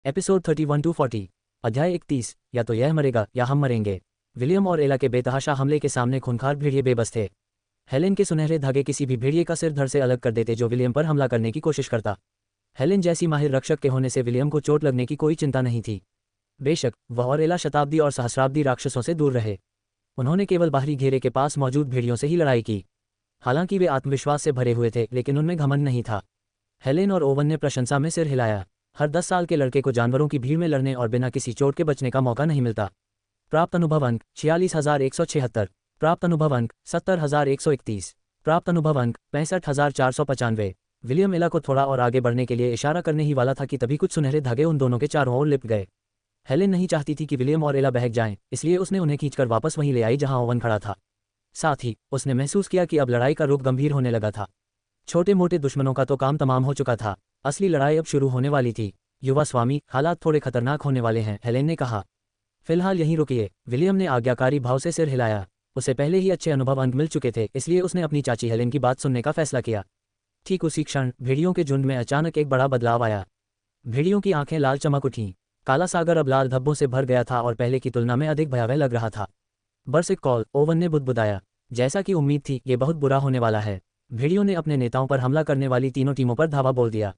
Episode 31 to 40। अध्याय 31। या तो यह मरेगा या हम मरेंगे। विलियम और एला के बेतहाशा हमले के सामने खूंखार भेड़िए बेबस थे। हेलेन के सुनहरे धागे किसी भी भेड़िए का सिर धड़ से अलग कर देते जो विलियम पर हमला करने की कोशिश करता। हेलेन जैसी माहिर रक्षक के होने से विलियम को चोट लगने की कोई चिंता नहीं थी। बेशक वह और एला शताब्दी और सहस्राब्दी राक्षसों से दूर रहे, उन्होंने केवल बाहरी घेरे के पास मौजूद भेड़ियों से ही लड़ाई की। हालांकि वे आत्मविश्वास से भरे हुए थे, लेकिन उनमें घमंड नहीं था। हेलेन और ओवन ने प्रशंसा में सिर हिलाया। हर 10 साल के लड़के को जानवरों की भीड़ में लड़ने और बिना किसी चोट के बचने का मौका नहीं मिलता। प्राप्त अनुभव अंक 46,176। प्राप्त अनुभव अंक 70,131। प्राप्त अनुभव अंक 65,495। विलियम एला को थोड़ा और आगे बढ़ने के लिए इशारा करने ही वाला था कि तभी कुछ सुनहरे धागे उन दोनों के चारों ओर लिपट गए। हेलेन नहीं चाहती थी कि विलियम और एला बहक जाएं, इसलिए उसने उन्हें खींचकर वापस वहीं ले आई जहां ओवन खड़ा था। साथ ही उसने महसूस किया कि अब लड़ाई का रूप गंभीर होने लगा था। छोटे मोटे दुश्मनों का तो काम तमाम हो चुका था, असली लड़ाई अब शुरू होने वाली थी। युवा स्वामी, हालात थोड़े खतरनाक होने वाले हैं, हेलेन ने कहा। फिलहाल यहीं रुकिए। विलियम ने आज्ञाकारी भाव से सिर हिलाया। उसे पहले ही अच्छे अनुभव अंक मिल चुके थे, इसलिए उसने अपनी चाची हेलेन की बात सुनने का फैसला किया। ठीक उसी क्षण भेड़ियों के झुंड में अचानक एक बड़ा बदलाव आया। भेड़ियों की आंखें लाल चमक उठीं। काला सागर अब लाल धब्बों से भर गया था और पहले की तुलना में अधिक भयावह लग रहा था। बरसिक कॉल, ओवन ने बुदबुदाया। जैसा कि उम्मीद थी, ये बहुत बुरा होने वाला है। भेड़ियों ने अपने नेताओं पर हमला करने वाली तीनों टीमों पर धावा बोल दिया।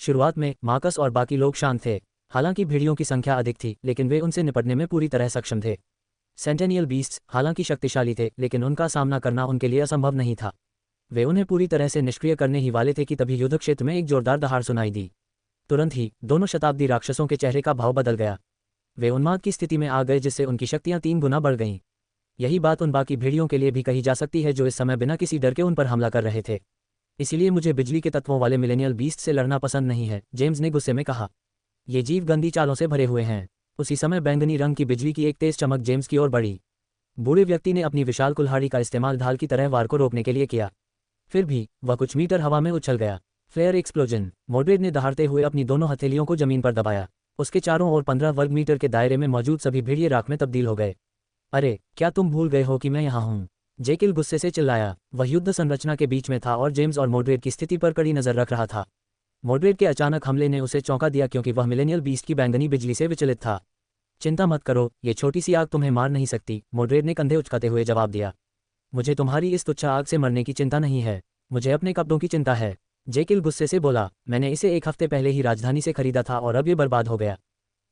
शुरुआत में मार्कस और बाकी लोग शांत थे। हालांकि भेड़ियों की संख्या अधिक थी, लेकिन वे उनसे निपटने में पूरी तरह सक्षम थे। सेंटेनियल बीस्ट्स हालांकि शक्तिशाली थे, लेकिन उनका सामना करना उनके लिए असंभव नहीं था। वे उन्हें पूरी तरह से निष्क्रिय करने ही वाले थे कि तभी युद्ध क्षेत्र में एक जोरदार दहाड़ सुनाई दी। तुरंत ही दोनों शताब्दी राक्षसों के चेहरे का भाव बदल गया। वे उन्माद की स्थिति में आ गए, जिससे उनकी शक्तियां 3 गुना बढ़ गईं। यही बात उन बाकी भेड़ियों के लिए भी कही जा सकती है जो इस समय बिना किसी डर के उन पर हमला कर रहे थे। इसीलिए मुझे बिजली के तत्वों वाले मिलेनियल बीस्ट से लड़ना पसंद नहीं है, जेम्स ने गुस्से में कहा। ये जीव गंदी चालों से भरे हुए हैं। उसी समय बैंगनी रंग की बिजली की एक तेज चमक जेम्स की ओर बढ़ी। बूढ़े व्यक्ति ने अपनी विशाल कुल्हाड़ी का इस्तेमाल ढाल की तरह वार को रोकने के लिए किया। फिर भी वह कुछ मीटर हवा में उछल गया। Flare explosion. मोड्रेड ने दहाड़ते हुए अपनी दोनों हथेलियों को जमीन पर दबाया। उसके चारों ओर 15 वर्ग मीटर के दायरे में मौजूद सभी भेड़िए राख में तब्दील हो गए। अरे, क्या तुम भूल गए हो कि मैं यहाँ हूँ? जेकिल गुस्से से चिल्लाया। वह युद्ध संरचना के बीच में था और जेम्स और मोड्रेड की स्थिति पर कड़ी नजर रख रहा था। मोड्रेड के अचानक हमले ने उसे चौंका दिया, क्योंकि वह मिलेनियल बीस्ट की बैंगनी बिजली से विचलित था। चिंता मत करो, ये छोटी सी आग तुम्हें मार नहीं सकती, मोड्रेड ने कंधे उचकाते हुए जवाब दिया। मुझे तुम्हारी इस तुच्छ आग से मरने की चिंता नहीं है, मुझे अपने कपड़ों की चिंता है। जेकिल गुस्से से बोला। मैंने इसे 1 हफ्ते पहले ही राजधानी से खरीदा था और अब ये बर्बाद हो गया।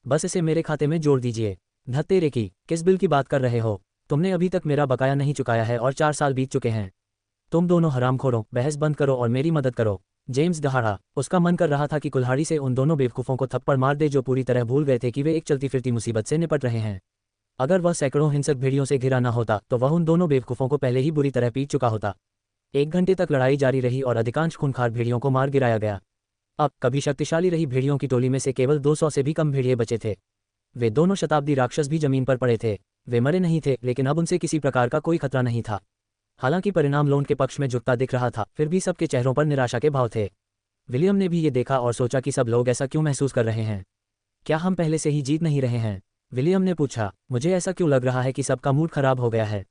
बस इसे मेरे खाते में जोड़ दीजिए। धत्तेरे की, किस बिल की बात कर रहे हो? तुमने अभी तक मेरा बकाया नहीं चुकाया है और 4 साल बीत चुके हैं। तुम दोनों हरामखोरों, बहस बंद करो और मेरी मदद करो। जेम्स दहाड़ा। उसका मन कर रहा था कि कुल्हाड़ी से उन दोनों बेवकूफ़ों को थप्पड़ मार दे जो पूरी तरह भूल गए थे कि वे एक चलती फिरती मुसीबत से निपट रहे हैं। अगर वह सैकड़ों हिंसक भेड़ियों से घिरा न होता तो वह उन दोनों बेवकूफ़ों को पहले ही बुरी तरह पीट चुका होता। 1 घंटे तक लड़ाई जारी रही और अधिकांश खूंखार भेड़ियों को मार गिराया गया। अब कभी शक्तिशाली रही भेड़ियों की टोली में से केवल 200 से भी कम भेड़िए बचे थे। वे दोनों शताब्दी राक्षस भी जमीन पर पड़े थे। वे मरे नहीं थे, लेकिन अब उनसे किसी प्रकार का कोई खतरा नहीं था। हालांकि परिणाम लोन के पक्ष में झुकता दिख रहा था, फिर भी सबके चेहरों पर निराशा के भाव थे। विलियम ने भी ये देखा और सोचा कि सब लोग ऐसा क्यों महसूस कर रहे हैं। क्या हम पहले से ही जीत नहीं रहे हैं? विलियम ने पूछा। मुझे ऐसा क्यों लग रहा है कि सबका मूड खराब हो गया है?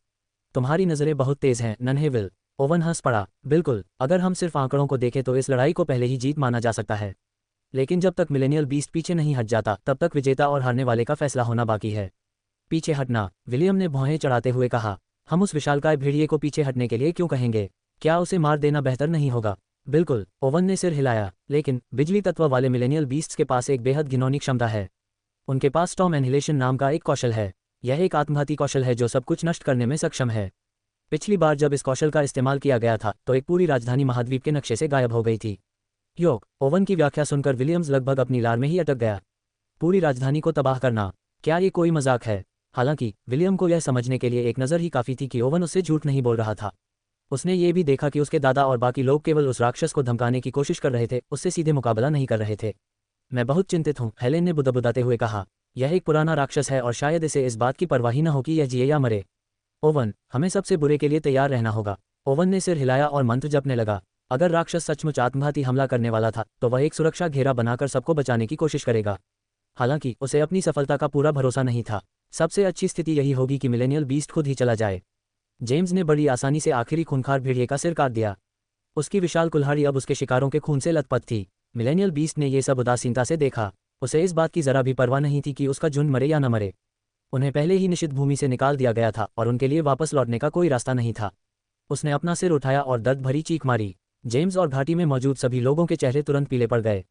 तुम्हारी नज़रें बहुत तेज हैं, नन्हे विल। ओवन हंस पड़ा। बिल्कुल, अगर हम सिर्फ आंकड़ों को देखें तो इस लड़ाई को पहले ही जीत माना जा सकता है। लेकिन जब तक मिलेनियल बीस्ट पीछे नहीं हट जाता, तब तक विजेता और हारने वाले का फैसला होना बाकी है। पीछे हटना, विलियम ने भौहें चढ़ाते हुए कहा। हम उस विशालकाय भेड़िए को पीछे हटने के लिए क्यों कहेंगे? क्या उसे मार देना बेहतर नहीं होगा? बिल्कुल, ओवन ने सिर हिलाया। लेकिन बिजली तत्व वाले मिलेनियल बीस्ट्स के पास एक बेहद घिनौनी क्षमता है। उनके पास स्टॉर्म एनिहिलेशन नाम का एक कौशल है। यह एक आत्मघाती कौशल है जो सब कुछ नष्ट करने में सक्षम है। पिछली बार जब इस कौशल का इस्तेमाल किया गया था तो एक पूरी राजधानी महाद्वीप के नक्शे से गायब हो गई थी। योग। ओवन की व्याख्या सुनकर विलियम्स लगभग अपनी लार में ही अटक गया। पूरी राजधानी को तबाह करना, क्या ये कोई मजाक है? हालांकि विलियम को यह समझने के लिए एक नज़र ही काफ़ी थी कि ओवन उससे झूठ नहीं बोल रहा था। उसने ये भी देखा कि उसके दादा और बाकी लोग केवल उस राक्षस को धमकाने की कोशिश कर रहे थे, उससे सीधे मुकाबला नहीं कर रहे थे। मैं बहुत चिंतित हूँ, हेलेन ने बुदबुदाते हुए कहा। यह एक पुराना राक्षस है और शायद इसे इस बात की परवाह ही न हो कि यह जिए या मरे। ओवन, हमें सबसे बुरे के लिए तैयार रहना होगा। ओवन ने सिर हिलाया और मंत्र जपने लगा। अगर राक्षस सचमुच आत्मघाती हमला करने वाला था तो वह एक सुरक्षा घेरा बनाकर सबको बचाने की कोशिश करेगा। हालांकि उसे अपनी सफलता का पूरा भरोसा नहीं था। सबसे अच्छी स्थिति यही होगी कि मिलेनियल बीस्ट खुद ही चला जाए। जेम्स ने बड़ी आसानी से आखिरी खूंखार भेड़िए का सिर काट दिया। उसकी विशाल कुल्हाड़ी अब उसके शिकारों के खून से लथपथ थी। मिलेनियल बीस्ट ने ये सब उदासीनता से देखा। उसे इस बात की जरा भी परवाह नहीं थी कि उसका झुंड मरे या न मरे। उन्हें पहले ही निषिद्ध भूमि से निकाल दिया गया था और उनके लिए वापस लौटने का कोई रास्ता नहीं था। उसने अपना सिर उठाया और दर्द भरी चीख मारी। जेम्स और घाटी में मौजूद सभी लोगों के चेहरे तुरंत पीले पड़ गए।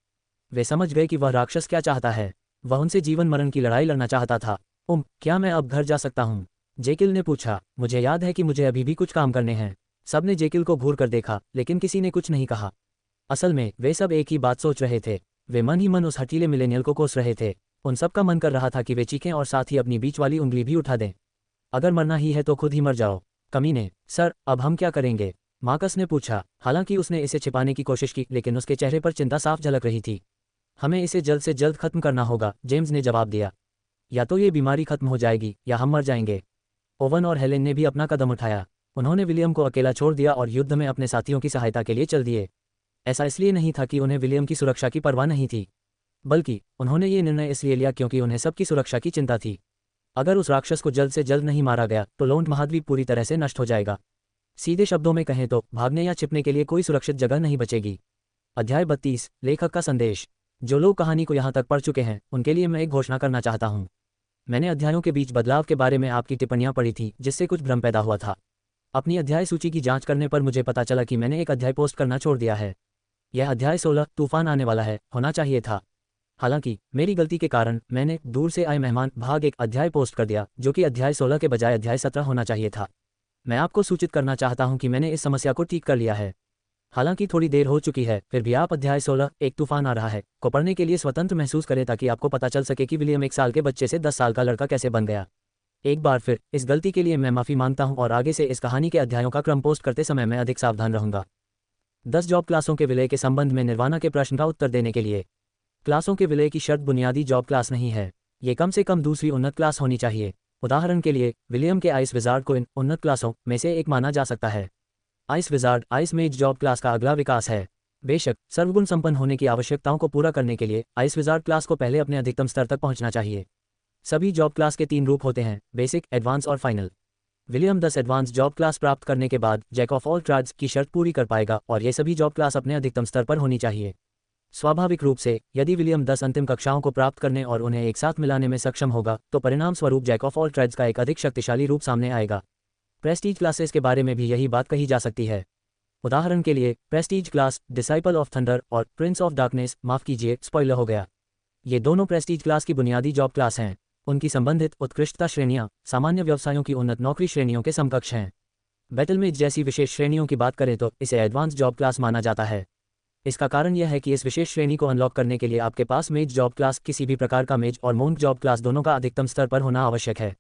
वे समझ गए कि वह राक्षस क्या चाहता है। वह उनसे जीवन मरण की लड़ाई लड़ना चाहता था। क्या मैं अब घर जा सकता हूँ? जेकिल ने पूछा। मुझे याद है कि मुझे अभी भी कुछ काम करने हैं। सबने जेकिल को घूर कर देखा, लेकिन किसी ने कुछ नहीं कहा। असल में वे सब एक ही बात सोच रहे थे। वे मन ही मन उस हठीले मिलेनियल को कोस रहे थे। उन सब का मन कर रहा था कि वे चीखें और साथ ही अपनी बीच वाली उंगली भी उठा दें। अगर मरना ही है तो खुद ही मर जाओ, कमीने। सर, अब हम क्या करेंगे? मार्कस ने पूछा। हालांकि उसने इसे छिपाने की कोशिश की, लेकिन उसके चेहरे पर चिंता साफ झलक रही थी। हमें इसे जल्द से जल्द खत्म करना होगा, जेम्स ने जवाब दिया। या तो ये बीमारी खत्म हो जाएगी या हम मर जाएंगे। ओवन और हेलेन ने भी अपना कदम उठाया। उन्होंने विलियम को अकेला छोड़ दिया और युद्ध में अपने साथियों की सहायता के लिए चल दिए। ऐसा इसलिए नहीं था कि उन्हें विलियम की सुरक्षा की परवाह नहीं थी, बल्कि उन्होंने ये निर्णय इसलिए लिया क्योंकि उन्हें सबकी सुरक्षा की चिंता थी। अगर उस राक्षस को जल्द से जल्द नहीं मारा गया तो लोंट महाद्वीप पूरी तरह से नष्ट हो जाएगा। सीधे शब्दों में कहें तो भागने या छिपने के लिए कोई सुरक्षित जगह नहीं बचेगी। अध्याय 32, लेखक का संदेश। जो लोग कहानी को यहाँ तक पढ़ चुके हैं उनके लिए मैं एक घोषणा करना चाहता हूँ। मैंने अध्यायों के बीच बदलाव के बारे में आपकी टिप्पणियां पढ़ी थी, जिससे कुछ भ्रम पैदा हुआ था। अपनी अध्याय सूची की जांच करने पर मुझे पता चला कि मैंने एक अध्याय पोस्ट करना छोड़ दिया है। यह अध्याय 16, तूफान आने वाला है, होना चाहिए था। हालांकि मेरी गलती के कारण मैंने दूर से आए मेहमान भाग 1 अध्याय पोस्ट कर दिया, जो कि अध्याय 16 के बजाय अध्याय 17 होना चाहिए था। मैं आपको सूचित करना चाहता हूं कि मैंने इस समस्या को ठीक कर लिया है। हालांकि थोड़ी देर हो चुकी है, फिर भी आप अध्याय 16, एक तूफान आ रहा है, को पढ़ने के लिए स्वतंत्र महसूस करें ताकि आपको पता चल सके कि विलियम 1 साल के बच्चे से 10 साल का लड़का कैसे बन गया। एक बार फिर इस गलती के लिए मैं माफ़ी मांगता हूं और आगे से इस कहानी के अध्यायों का क्रम पोस्ट करते समय मैं अधिक सावधान रहूंगा। 10 जॉब क्लासों के विलय के संबंध में निर्वाणा के प्रश्न का उत्तर देने के लिए। क्लासों के विलय की शर्त बुनियादी जॉब क्लास नहीं है। ये कम से कम दूसरी उन्नत क्लास होनी चाहिए। उदाहरण के लिए विलियम के आइस विजार्ड को इन उन्नत क्लासों में से एक माना जा सकता है। आइस विजार्ड आइस मेज जॉब क्लास का अगला विकास है। बेशक सर्वगुण संपन्न होने की आवश्यकताओं को पूरा करने के लिए आइस विजार्ड क्लास को पहले अपने अधिकतम स्तर तक पहुंचना चाहिए। सभी जॉब क्लास के 3 रूप होते हैं, बेसिक, एडवांस और final. William 10 advance job class प्राप्त करने के बाद जैक ऑफ ऑल ट्रेड्स की शर्त पूरी कर पाएगा और ये सभी जॉब क्लास अपने अधिकतम स्तर पर होनी चाहिए। स्वाभाविक रूप से यदि विलियम 10 अंतिम कक्षाओं को प्राप्त करने और उन्हें एक साथ मिलाने में सक्षम होगा तो परिणाम स्वरूप जैक ऑफ ऑल ट्रेड्स का एक अधिक शक्तिशाली रूप सामने आएगा। प्रेस्टीज क्लासेस के बारे में भी यही बात कही जा सकती है। उदाहरण के लिए Prestige class disciple of thunder और प्रिंस ऑफ डार्कनेस, माफ कीजिए स्पॉइलर हो गया, ये दोनों प्रेस्टीज क्लास की बुनियादी जॉब क्लास हैं। उनकी संबंधित उत्कृष्टता श्रेणियां सामान्य व्यवसायों की उन्नत नौकरी श्रेणियों के समकक्ष हैं। बैटलमेज जैसी विशेष श्रेणियों की बात करें तो इसे एडवांस जॉब क्लास माना जाता है। इसका कारण यह है कि इस विशेष श्रेणी को अनलॉक करने के लिए आपके पास मेज जॉब क्लास, किसी भी प्रकार का मेज और मोंक जॉब क्लास दोनों का अधिकतम स्तर पर होना आवश्यक है।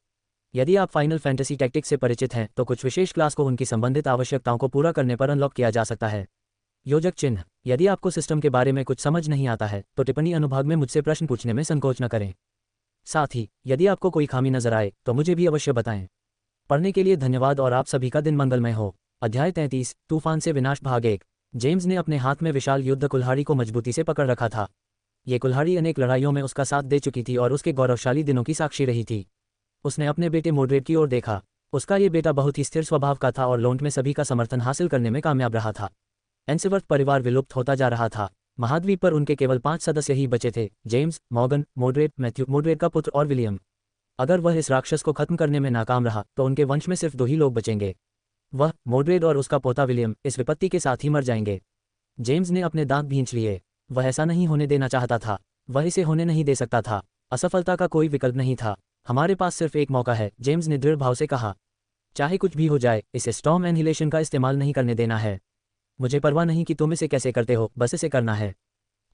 यदि आप फाइनल फैंटेसी टैक्टिक्स से परिचित हैं तो कुछ विशेष क्लास को उनकी संबंधित आवश्यकताओं को पूरा करने पर अनलॉक किया जा सकता है। योजक चिन्ह। यदि आपको सिस्टम के बारे में कुछ समझ नहीं आता है तो टिप्पणी अनुभाग में मुझसे प्रश्न पूछने में संकोच न करें। साथ ही यदि आपको कोई खामी नजर आए तो मुझे भी अवश्य बताएं। पढ़ने के लिए धन्यवाद और आप सभी का दिन मंगलमय हो। अध्याय 33, तूफान से विनाश भाग 1। जेम्स ने अपने हाथ में विशाल युद्ध कुल्हाड़ी को मजबूती से पकड़ रखा था। ये कुल्हाड़ी अनेक लड़ाइयों में उसका साथ दे चुकी थी और उसके गौरवशाली दिनों की साक्षी रही थी। उसने अपने बेटे मोड्रेड की ओर देखा। उसका ये बेटा बहुत ही स्थिर स्वभाव का था और लोंट में सभी का समर्थन हासिल करने में कामयाब रहा था। एंसेवर्थ परिवार विलुप्त होता जा रहा था। महाद्वीप पर उनके केवल 5 सदस्य ही बचे थे, James, Morgan, moderate, Matthew, moderate का पुत्र और विलियम। अगर वह इस राक्षस को खत्म करने में नाकाम रहा तो उनके वंश में सिर्फ 2 ही लोग बचेंगे। वह, मोड्रेड और उसका पोता विलियम इस विपत्ति के साथ ही मर जाएंगे। जेम्स ने अपने दांत भींच लिए। वह ऐसा नहीं होने देना चाहता था। वह इसे होने नहीं दे सकता था। असफलता का कोई विकल्प नहीं था। हमारे पास सिर्फ एक मौका है, जेम्स ने दृढ़ भाव से कहा। चाहे कुछ भी हो जाए, इसे स्टॉर्म एनहिलेशन का इस्तेमाल नहीं करने देना है। मुझे परवाह नहीं कि तुम इसे कैसे करते हो, बस इसे करना है।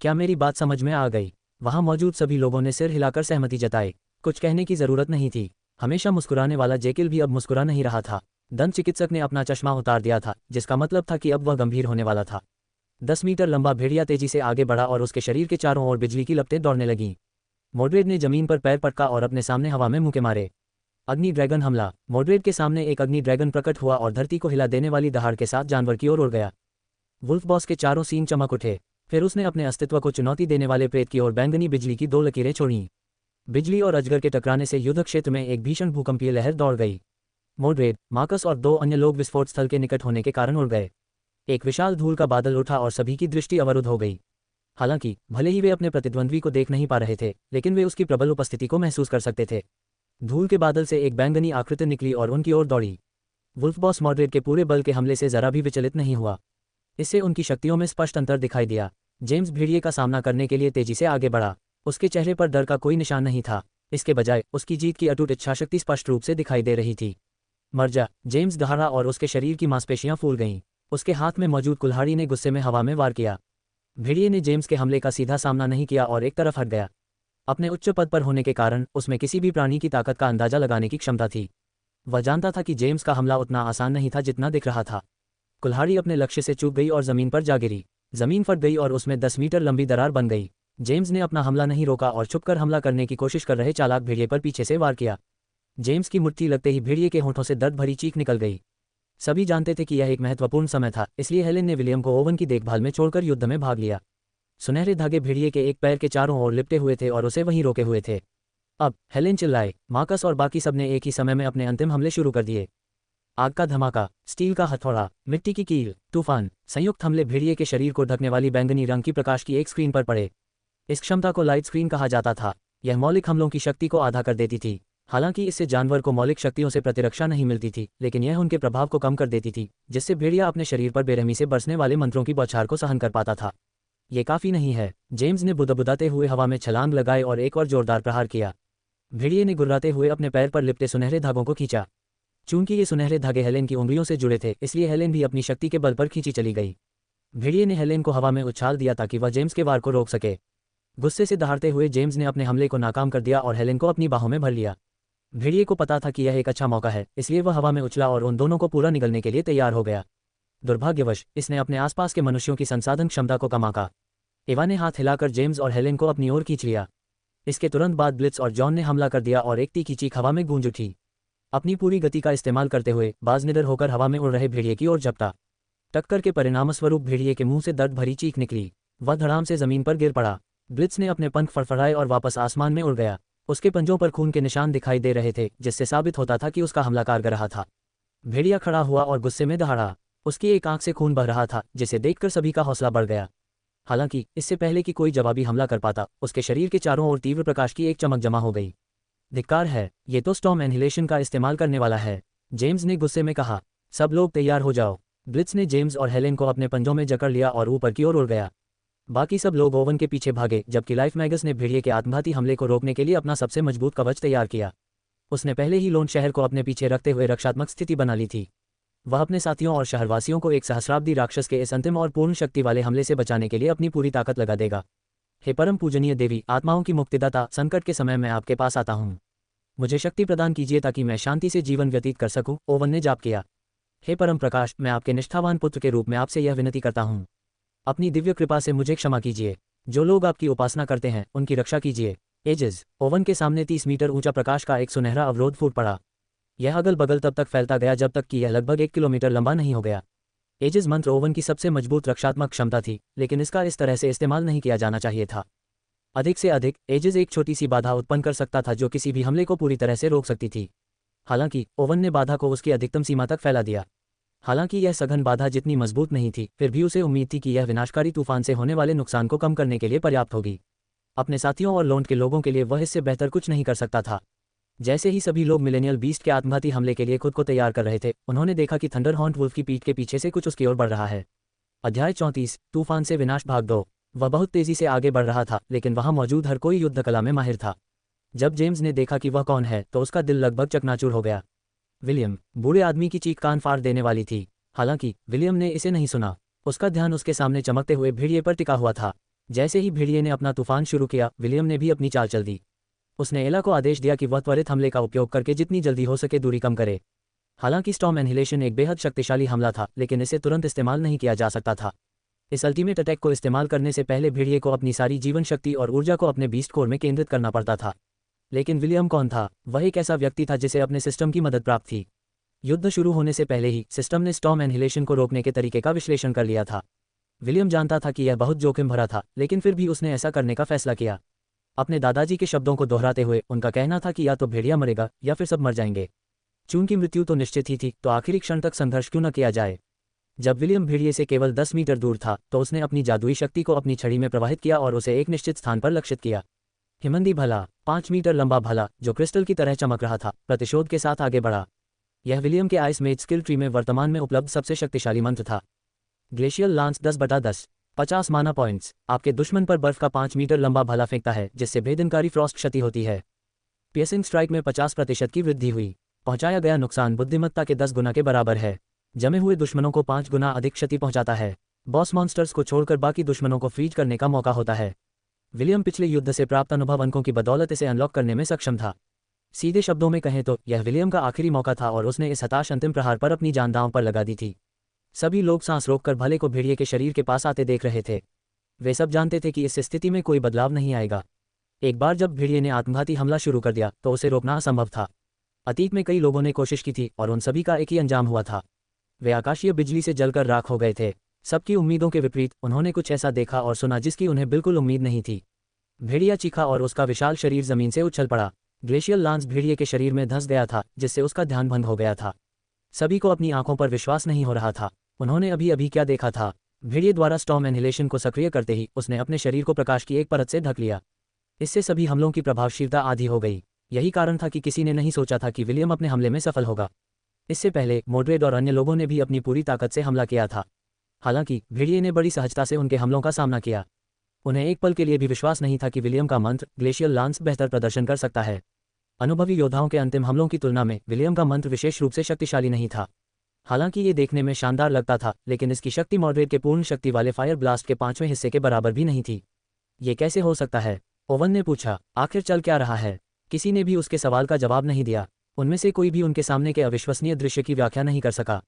क्या मेरी बात समझ में आ गई? वहां मौजूद सभी लोगों ने सिर हिलाकर सहमति जताई। कुछ कहने की जरूरत नहीं थी। हमेशा मुस्कुराने वाला जेकिल भी अब मुस्कुरा नहीं रहा था। दंत चिकित्सक ने अपना चश्मा उतार दिया था, जिसका मतलब था कि अब वह गंभीर होने वाला था। 10 मीटर लंबा भेड़िया तेजी से आगे बढ़ा और उसके शरीर के चारों ओर बिजली की लपटें दौड़ने लगीं। मोड्रेड ने जमीन पर पैर पटका और अपने सामने हवा में मुक्के मारे। अग्नि ड्रैगन हमला। मोड्रेड के सामने एक अग्नि ड्रैगन प्रकट हुआ और धरती को हिला देने वाली दहाड़ के साथ जानवर की ओर उड़ गया। वुल्फ बॉस के चारों सींग चमक उठे। फिर उसने अपने अस्तित्व को चुनौती देने वाले प्रेत की ओर बैंगनी बिजली की 2 लकीरें छोड़ीं। बिजली और अजगर के टकराने से युद्ध क्षेत्र में एक भीषण भूकंपीय लहर दौड़ गई। मोड्रेड, मार्कस और 2 अन्य लोग विस्फोट स्थल के निकट होने के कारण उड़ गए। एक विशाल धूल का बादल उठा और सभी की दृष्टि अवरुद्ध हो गई। हालांकि भले ही वे अपने प्रतिद्वंद्वी को देख नहीं पा रहे थे, लेकिन वे उसकी प्रबल उपस्थिति को महसूस कर सकते थे। धूल के बादल से एक बैंगनी आकृति निकली और उनकी ओर दौड़ी। वुल्फ बॉस मॉर्ड्रेड के पूरे बल के हमले से जरा भी विचलित नहीं हुआ। इससे उनकी शक्तियों में स्पष्ट अंतर दिखाई दिया। जेम्स भेड़िए का सामना करने के लिए तेजी से आगे बढ़ा। उसके चेहरे पर डर का कोई निशान नहीं था। इसके बजाय उसकी जीत की अटूट इच्छाशक्ति स्पष्ट रूप से दिखाई दे रही थी। मर जा, जेम्स दहाड़ा और उसके शरीर की मांसपेशियां फूल गईं। उसके हाथ में मौजूद कुल्हाड़ी ने गुस्से में हवा में वार किया। भेड़िए ने जेम्स के हमले का सीधा सामना नहीं किया और एक तरफ हट गया। अपने उच्च पद पर होने के कारण उसमें किसी भी प्राणी की ताकत का अंदाजा लगाने की क्षमता थी। वह जानता था कि जेम्स का हमला उतना आसान नहीं था जितना दिख रहा था। कुल्हाड़ी अपने लक्ष्य से चूक गई और जमीन पर जा गिरी। जमीन फट गई और उसमें 10 मीटर लंबी दरार बन गई। जेम्स ने अपना हमला नहीं रोका और छुपकर हमला करने की कोशिश कर रहे चालाक भेड़िए पर पीछे से वार किया। जेम्स की मुट्ठी लगते ही भेड़िए के होंठों से दर्द भरी चीख निकल गई। सभी जानते थे कि यह एक महत्वपूर्ण समय था, इसलिए हेलेन ने विलियम को ओवन की देखभाल में छोड़कर युद्ध में भाग लिया। सुनहरे धागे भेड़िए के एक पैर के चारों ओर लिपटे हुए थे और उसे वहीं रोके हुए थे। अब हेलेन चिल्लाए। मार्कस और बाकी सबने एक ही समय में अपने अंतिम हमले शुरू कर दिए। आग का धमाका, स्टील का हथौड़ा, मिट्टी की कील, तूफान, संयुक्त हमले भेड़िए के शरीर को ढकने वाली बैंगनी रंग की प्रकाश की एक स्क्रीन पर पड़े। इस क्षमता को लाइट स्क्रीन कहा जाता था। यह मौलिक हमलों की शक्ति को आधा कर देती थी। हालांकि इससे जानवर को मौलिक शक्तियों से प्रतिरक्षा नहीं मिलती थी, लेकिन यह उनके प्रभाव को कम कर देती थी, जिससे भेड़िया अपने शरीर पर बेरहमी से बरसने वाले मंत्रों की बौछार को सहन कर पाता था। ये काफी नहीं है। जेम्स ने बुदबुदाते हुए हवा में छलांग लगाए और एक और जोरदार प्रहार किया। भेड़िए ने गुर्राते हुए अपने पैर पर लिपटे सुनहरे धागों को खींचा। चूंकि ये सुनहरे धागे हेलेन की उंगलियों से जुड़े थे, इसलिए हेलेन भी अपनी शक्ति के बल पर खींची चली गई। भेड़िए ने हेलेन को हवा में उछाल दिया ताकि वह जेम्स के वार को रोक सके। गुस्से से दहाड़ते हुए जेम्स ने अपने हमले को नाकाम कर दिया और हेलेन को अपनी बाहों में भर लिया। भेड़िए को पता था कि यह एक अच्छा मौका है, इसलिए वह हवा में उछला और उन दोनों को पूरा निगलने के लिए तैयार हो गया। दुर्भाग्यवश इसने अपने आसपास के मनुष्यों की संसाधन क्षमता को कम आंका। एवा ने हाथ हिलाकर जेम्स और हेलेन को अपनी ओर खींच लिया। इसके तुरंत बाद ब्लिट्स और जॉन ने हमला कर दिया और एक तीखी चीख हवा में गूंज उठी। अपनी पूरी गति का इस्तेमाल करते हुए बाज निडर होकर हवा में उड़ रहे भेड़िए की ओर झपटा। टक्कर के परिणामस्वरूप भेड़िए के मुंह से दर्द भरी चीख निकली। वह धड़ाम से जमीन पर गिर पड़ा। ब्लिट्स ने अपने पंख फड़फड़ाए और वापस आसमान में उड़ गया। उसके पंजों पर खून के निशान दिखाई दे रहे थे, जिससे साबित होता था कि उसका हमला कारगर रहा था। भेड़िया खड़ा हुआ और गुस्से में दहाड़ा। उसकी एक आंख से खून बह रहा था, जिसे देखकर सभी का हौसला बढ़ गया। हालांकि इससे पहले कि कोई जवाबी हमला कर पाता, उसके शरीर के चारों ओर तीव्र प्रकाश की एक चमक जमा हो गई। धिक्कार है, ये तो स्टॉर्म एनहिलेशन का इस्तेमाल करने वाला है, जेम्स ने गुस्से में कहा। सब लोग तैयार हो जाओ। ब्लिट्स ने जेम्स और हेलेन को अपने पंजों में जकड़ लिया और ऊपर की ओर उड़ गया। बाकी सब लोग ओवन के पीछे भागे, जबकि लाइफ मैगस ने भेड़िए के आत्मघाती हमले को रोकने के लिए अपना सबसे मजबूत कवच तैयार किया। उसने पहले ही लोन शहर को अपने पीछे रखते हुए रक्षात्मक स्थिति बना ली थी। वह अपने साथियों और शहरवासियों को एक सहस्राब्दी राक्षस के इस अंतिम और पूर्ण शक्ति वाले हमले से बचाने के लिए अपनी पूरी ताकत लगा देगा। हे परम पूजनीय देवी, आत्माओं की मुक्तिदाता, संकट के समय मैं आपके पास आता हूँ। मुझे शक्ति प्रदान कीजिए ताकि मैं शांति से जीवन व्यतीत कर सकूं, ओवन ने जाप किया। हे परम प्रकाश, मैं आपके निष्ठावान पुत्र के रूप में आपसे यह विनती करता हूँ। अपनी दिव्य कृपा से मुझे क्षमा कीजिए। जो लोग आपकी उपासना करते हैं, उनकी रक्षा कीजिए। एजेस। ओवन के सामने 30 मीटर ऊंचा प्रकाश का एक सुनहरा अवरोध फूट पड़ा। यह अगल बगल तब तक फैलता गया जब तक कि यह लगभग 1 किलोमीटर लंबा नहीं हो गया। एजेस मंत्र ओवन की सबसे मजबूत रक्षात्मक क्षमता थी, लेकिन इसका इस तरह से इस्तेमाल नहीं किया जाना चाहिए था। अधिक से अधिक एजेस एक छोटी सी बाधा उत्पन्न कर सकता था जो किसी भी हमले को पूरी तरह से रोक सकती थी। हालांकि ओवन ने बाधा को उसकी अधिकतम सीमा तक फैला दिया। हालांकि यह सघन बाधा जितनी मजबूत नहीं थी, फिर भी उसे उम्मीद थी कि यह विनाशकारी तूफान से होने वाले नुकसान को कम करने के लिए पर्याप्त होगी। अपने साथियों और लोंड के लोगों के लिए वह इससे बेहतर कुछ नहीं कर सकता था। जैसे ही सभी लोग मिलेनियल बीस्ट के आत्मघाती हमले के लिए खुद को तैयार कर रहे थे, उन्होंने देखा कि थंडर हॉर्न वुल्फ की पीठ के पीछे से कुछ उसकी ओर बढ़ रहा है। अध्याय 34, तूफान से विनाश भाग 2। वह बहुत तेजी से आगे बढ़ रहा था, लेकिन वहां मौजूद हर कोई युद्ध कला में माहिर था। जब जेम्स ने देखा कि वह कौन है, तो उसका दिल लगभग चकनाचूर हो गया। विलियम। बूढ़े आदमी की चीख कान फाड़ देने वाली थी। हालांकि विलियम ने इसे नहीं सुना। उसका ध्यान उसके सामने चमकते हुए भेड़िए पर टिका हुआ था। जैसे ही भेड़िए ने अपना तूफान शुरू किया, विलियम ने भी अपनी चाल चल दी। उसने एला को आदेश दिया कि वह त्वरित हमले का उपयोग करके जितनी जल्दी हो सके दूरी कम करे। हालांकि स्टॉर्म एनहिलेशन एक बेहद शक्तिशाली हमला था, लेकिन इसे तुरंत इस्तेमाल नहीं किया जा सकता था। इस अल्टीमेट अटैक को इस्तेमाल करने से पहले भेड़िए को अपनी सारी जीवन शक्ति और ऊर्जा को अपने बीस्ट कोर में केंद्रित करना पड़ता था। लेकिन विलियम कौन था? वह एक ऐसा व्यक्ति था जिसे अपने सिस्टम की मदद प्राप्त थी। युद्ध शुरू होने से पहले ही सिस्टम ने स्टॉर्म एनहिलेशन को रोकने के तरीके का विश्लेषण कर लिया था। विलियम जानता था कि यह बहुत जोखिम भरा था, लेकिन फिर भी उसने ऐसा करने का फैसला किया। अपने दादाजी के शब्दों को दोहराते हुए उनका कहना था कि या तो भेड़िया मरेगा या फिर सब मर जाएंगे। चूंकि मृत्यु तो निश्चित ही थी, तो आखिरी क्षण तक संघर्ष क्यों न किया जाए। जब विलियम भेड़िए से केवल 10 मीटर दूर था तो उसने अपनी जादुई शक्ति को अपनी छड़ी में प्रवाहित किया और उसे एक निश्चित स्थान पर लक्षित किया। हिमंदी भला, 5 मीटर लंबा भला जो क्रिस्टल की तरह चमक रहा था, प्रतिशोध के साथ आगे बढ़ा। यह विलियम के आइस मेज स्किल ट्री में वर्तमान में उपलब्ध सबसे शक्तिशाली मंत्र था। ग्लेशियल लांस 10/10, 50 माना पॉइंट्स। आपके दुश्मन पर बर्फ का 5 मीटर लंबा भला फेंकता है जिससे भेदनकारी फ्रॉस्ट क्षति होती है। पियर्सिंग स्ट्राइक में 50% की वृद्धि हुई। पहुंचाया गया नुकसान बुद्धिमत्ता के 10 गुना के बराबर है। जमे हुए दुश्मनों को 5 गुना अधिक क्षति पहुंचाता है। बॉस मॉन्स्टर्स को छोड़कर बाकी दुश्मनों को फ्रीज करने का मौका होता है। विलियम पिछले युद्ध से प्राप्त अनुभव अंकों की बदौलत इसे अनलॉक करने में सक्षम था। सीधे शब्दों में कहें तो यह विलियम का आखिरी मौका था और उसने इस हताश अंतिम प्रहार पर अपनी जान दांव पर लगा दी थी। सभी लोग सांस रोककर भले को भेड़िए के शरीर के पास आते देख रहे थे। वे सब जानते थे कि इस स्थिति में कोई बदलाव नहीं आएगा। एक बार जब भेड़िए ने आत्मघाती हमला शुरू कर दिया तो उसे रोकना असंभव था। अतीत में कई लोगों ने कोशिश की थी और उन सभी का एक ही अंजाम हुआ था। वे आकाशीय बिजली से जलकर राख हो गए थे। सबकी उम्मीदों के विपरीत उन्होंने कुछ ऐसा देखा और सुना जिसकी उन्हें बिल्कुल उम्मीद नहीं थी। भेड़िया चीखा और उसका विशाल शरीर जमीन से उछल पड़ा। ग्लेशियल लांस भेड़िए के शरीर में धंस गया था जिससे उसका ध्यान भंग हो गया था। सभी को अपनी आंखों पर विश्वास नहीं हो रहा था। उन्होंने अभी अभी क्या देखा था। भेड़िए द्वारा स्टॉर्म एनहिलेशन को सक्रिय करते ही उसने अपने शरीर को प्रकाश की एक परत से ढक लिया। इससे सभी हमलों की प्रभावशीलता आधी हो गई। यही कारण था कि किसी ने नहीं सोचा था कि विलियम अपने हमले में सफल होगा। इससे पहले मोड्रेड और अन्य लोगों ने भी अपनी पूरी ताकत से हमला किया था। हालांकि भेड़िए ने बड़ी सहजता से उनके हमलों का सामना किया। उन्हें एक पल के लिए भी विश्वास नहीं था कि विलियम का मंत्र ग्लेशियल लांस बेहतर प्रदर्शन कर सकता है। अनुभवी योद्धाओं के अंतिम हमलों की तुलना में विलियम का मंत्र विशेष रूप से शक्तिशाली नहीं था। हालांकि ये देखने में शानदार लगता था, लेकिन इसकी शक्ति मॉडरेट के पूर्ण शक्ति वाले फायर ब्लास्ट के 5वें हिस्से के बराबर भी नहीं थी। ये कैसे हो सकता है? ओवन ने पूछा। आखिर चल क्या रहा है? किसी ने भी उसके सवाल का जवाब नहीं दिया। उनमें से कोई भी उनके सामने के अविश्वसनीय दृश्य की व्याख्या नहीं कर सका।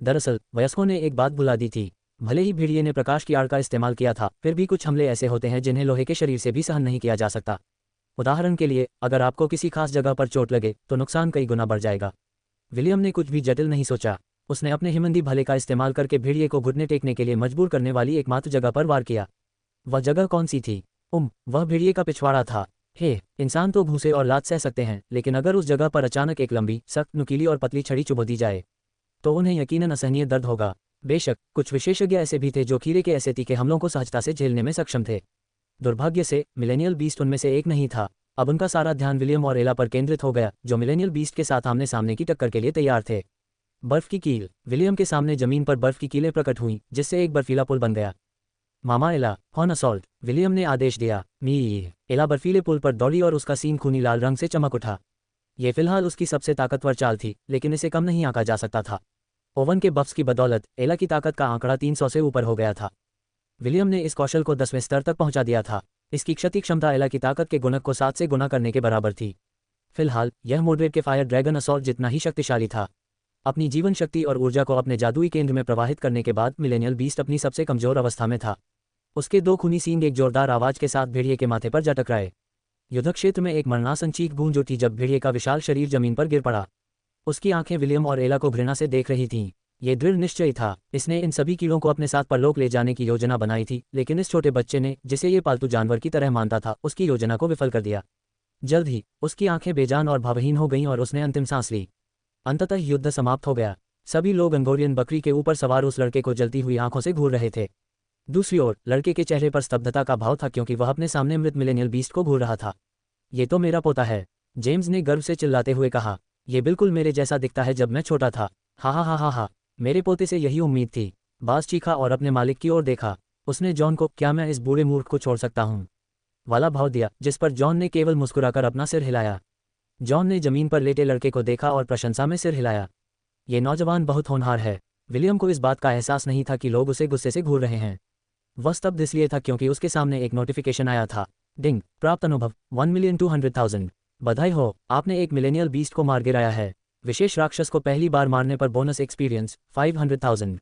दरअसल वयस्कों ने एक बात भुला दी थी। भले ही भेड़िए ने प्रकाश की आड़ का इस्तेमाल किया था, फिर भी कुछ हमले ऐसे होते हैं जिन्हें लोहे के शरीर से भी सहन नहीं किया जा सकता। उदाहरण के लिए, अगर आपको किसी खास जगह पर चोट लगे तो नुकसान कई गुना बढ़ जाएगा। विलियम ने कुछ भी जटिल नहीं सोचा। उसने अपने हिमंदी भले का इस्तेमाल करके भेड़िए को घुटने टेकने के लिए मजबूर करने वाली एकमात्र जगह पर वार किया। वह जगह कौन सी थी? वह भेड़िए का पिछवाड़ा था। इंसान तो घूंसे और लात सह सकते हैं, लेकिन अगर उस जगह पर अचानक एक लंबी, सख्त, नुकीली और पतली छड़ी चुभो दी जाए तो उन्हें यकीनन असहनीय दर्द होगा। बेशक कुछ विशेषज्ञ ऐसे भी थे जो खीरे के ऐसे तीखे हमलों को सहजता से झेलने में सक्षम थे। दुर्भाग्य से मिलेनियल बीस्ट उनमें से एक नहीं था। अब उनका सारा ध्यान विलियम और एला पर केंद्रित हो गया, जो मिलेनियल बीस्ट के साथ आमने सामने की टक्कर के लिए तैयार थे। बर्फ की कील। विलियम के सामने जमीन पर बर्फ की कीलें प्रकट हुईं, जिससे एक बर्फीला पुल बन गया। मामा एला, हॉर्न असॉल्ट, विलियम ने आदेश दिया। एला बर्फीले पुल पर दौड़ी और उसका सींग खूनी लाल रंग से चमक उठा। ये फिलहाल उसकी सबसे ताकतवर चाल थी, लेकिन इसे कम नहीं आंका जा सकता था। ओवन के बफ्स की बदौलत एला की ताकत का आंकड़ा 300 से ऊपर हो गया था। विलियम ने इस कौशल को 10वें स्तर तक पहुंचा दिया था। इसकी क्षति क्षमता एला की ताकत के गुणक को 7 से गुना करने के बराबर थी। फिलहाल यह मोड्रेड के फायर ड्रैगन असॉल्ट जितना ही शक्तिशाली था। अपनी जीवन शक्ति और ऊर्जा को अपने जादुई केंद्र में प्रवाहित करने के बाद मिलेनियल बीस्ट अपनी सबसे कमजोर अवस्था में था। उसके 2 खूनी सींग एक जोरदार आवाज के साथ भेड़िए के माथे पर जा टकराए। युद्ध क्षेत्र में एक मरणासन चीख गूंज उठी जब भेड़िए का विशाल शरीर जमीन पर गिर पड़ा। उसकी आंखें विलियम और एला को घृणा से देख रही थीं। ये दृढ़ निश्चय था। इसने इन सभी कीड़ों को अपने साथ परलोक ले जाने की योजना बनाई थी, लेकिन इस छोटे बच्चे ने, जिसे ये पालतू जानवर की तरह मानता था, उसकी योजना को विफल कर दिया। जल्द ही उसकी आंखें बेजान और भावहीन हो गईं और उसने अंतिम सांस ली। अंततः युद्ध समाप्त हो गया। सभी लोग अंगोरियन बकरी के ऊपर सवार उस लड़के को जलती हुई आंखों से घूर रहे थे। दूसरी ओर लड़के के चेहरे पर स्तब्धता का भाव था, क्योंकि वह अपने सामने मृत मिलेनियल बीस्ट को घूर रहा था। ये तो मेरा पोता है, जेम्स ने गर्व से चिल्लाते हुए कहा। ये बिल्कुल मेरे जैसा दिखता है जब मैं छोटा था। हा हा हा हा हा, मेरे पोते से यही उम्मीद थी। बास चीखा और अपने मालिक की ओर देखा। उसने जॉन को, क्या मैं इस बूढ़े मूर्ख को छोड़ सकता हूँ, वाला भाव दिया, जिस पर जॉन ने केवल मुस्कुराकर अपना सिर हिलाया। जॉन ने जमीन पर लेटे लड़के को देखा और प्रशंसा में सिर हिलाया। ये नौजवान बहुत होनहार है। विलियम को इस बात का एहसास नहीं था कि लोग उसे गुस्से से घूर रहे हैं। वह स्तब्ध इसलिए था क्योंकि उसके सामने एक नोटिफिकेशन आया था। डिंग, प्राप्त अनुभव 1,200,000। बधाई हो, आपने एक मिलेनियल बीस्ट को मार गिराया है। विशेष राक्षस को पहली बार मारने पर बोनस एक्सपीरियंस 500,000।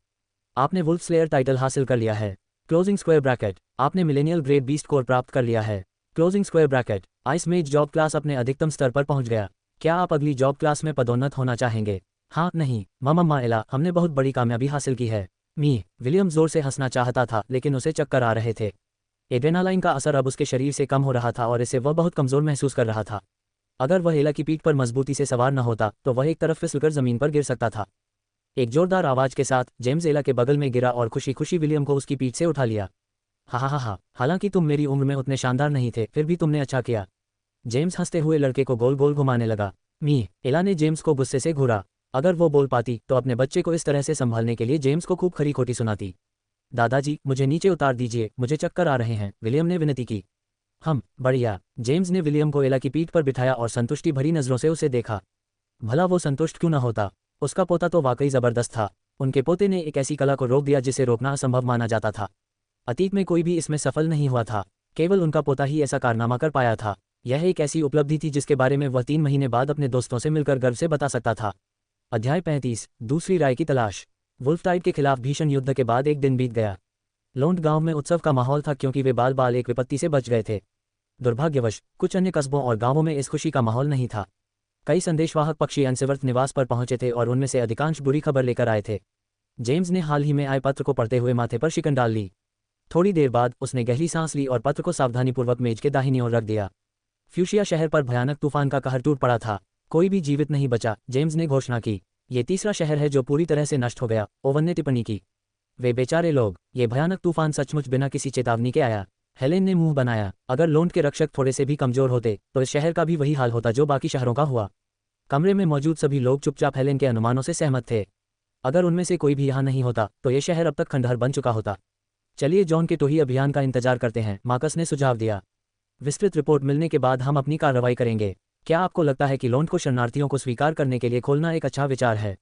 आपने वुल्फ स्लेयर टाइटल हासिल कर लिया है। क्लोजिंग स्क्वायर ब्रैकेट, आपने मिलेनियल ग्रेड बीस्ट कोर प्राप्त कर लिया है। क्लोजिंग स्क्वायर ब्रैकेट, आइस मेज जॉब क्लास अपने अधिकतम स्तर पर पहुंच गया। क्या आप अगली जॉब क्लास में पदोन्नत होना चाहेंगे? हाँ, नहीं, मम्मा एला, हमने बहुत बड़ी कामयाबी हासिल की है। विलियम जोर से हंसना चाहता था, लेकिन उसे चक्कर आ रहे थे। एड्रेनालाइन का असर अब उसके शरीर से कम हो रहा था और इससे वह बहुत कमजोर महसूस कर रहा था। अगर वह एला की पीठ पर मजबूती से सवार न होता तो वह एक तरफ फिसलकर जमीन पर गिर सकता था। एक जोरदार आवाज के साथ जेम्स एला के बगल में गिरा और खुशी खुशी विलियम को उसकी पीठ से उठा लिया। हा, हालांकि तुम मेरी उम्र में उतने शानदार नहीं थे, फिर भी तुमने अच्छा किया। जेम्स हंसते हुए लड़के को गोल गोल घुमाने लगा। एला ने जेम्स को गुस्से से घूरा। अगर वो बोल पाती तो अपने बच्चे को इस तरह से संभालने के लिए जेम्स को खूब खरी खोटी सुनाती। दादाजी, मुझे नीचे उतार दीजिए, मुझे चक्कर आ रहे हैं, विलियम ने विनती की। बढ़िया। जेम्स ने विलियम को एला की पीठ पर बिठाया और संतुष्टि भरी नजरों से उसे देखा। भला वो संतुष्ट क्यों न होता, उसका पोता तो वाकई जबरदस्त था। उनके पोते ने एक ऐसी कला को रोक दिया जिसे रोकना असंभव माना जाता था। अतीत में कोई भी इसमें सफल नहीं हुआ था, केवल उनका पोता ही ऐसा कारनामा कर पाया था। यह एक ऐसी उपलब्धि थी जिसके बारे में वह 3 महीने बाद अपने दोस्तों से मिलकर गर्व से बता सकता था। अध्याय 35, दूसरी राय की तलाश। वुल्फटाइड के खिलाफ भीषण युद्ध के बाद एक दिन बीत गया। लोन्ड गांव में उत्सव का माहौल था क्योंकि वे बाल बाल एक विपत्ति से बच गए थे। दुर्भाग्यवश कुछ अन्य कस्बों और गांवों में इस खुशी का माहौल नहीं था। कई संदेशवाहक पक्षी अंसेवर्थ निवास पर पहुंचे थे और उनमें से अधिकांश बुरी खबर लेकर आए थे। जेम्स ने हाल ही में आए पत्र को पढ़ते हुए माथे पर शिकन डाल ली। थोड़ी देर बाद उसने गहरी सांस ली और पत्र को सावधानीपूर्वक मेज के दाहिनी ओर रख दिया। फ्यूशिया शहर पर भयानक तूफान का कहर टूट पड़ा था। कोई भी जीवित नहीं बचा, जेम्स ने घोषणा की। ये तीसरा शहर है जो पूरी तरह से नष्ट हो गया, ओवन ने टिप्पणी की। वे बेचारे लोग, ये भयानक तूफान सचमुच बिना किसी चेतावनी के आया। हेलेन ने मुंह बनाया। अगर लोन्ड के रक्षक थोड़े से भी कमजोर होते तो इस शहर का भी वही हाल होता जो बाकी शहरों का हुआ। कमरे में मौजूद सभी लोग चुपचाप हेलेन के अनुमानों से सहमत थे। अगर उनमें से कोई भी यहाँ नहीं होता तो ये शहर अब तक खंडहर बन चुका होता। चलिए जॉन के टोही अभियान का इंतजार करते हैं, मार्कस ने सुझाव दिया। विस्तृत रिपोर्ट मिलने के बाद हम अपनी कार्रवाई करेंगे। क्या आपको लगता है कि लोन्ड को शरणार्थियों को स्वीकार करने के लिए खोलना एक अच्छा विचार है?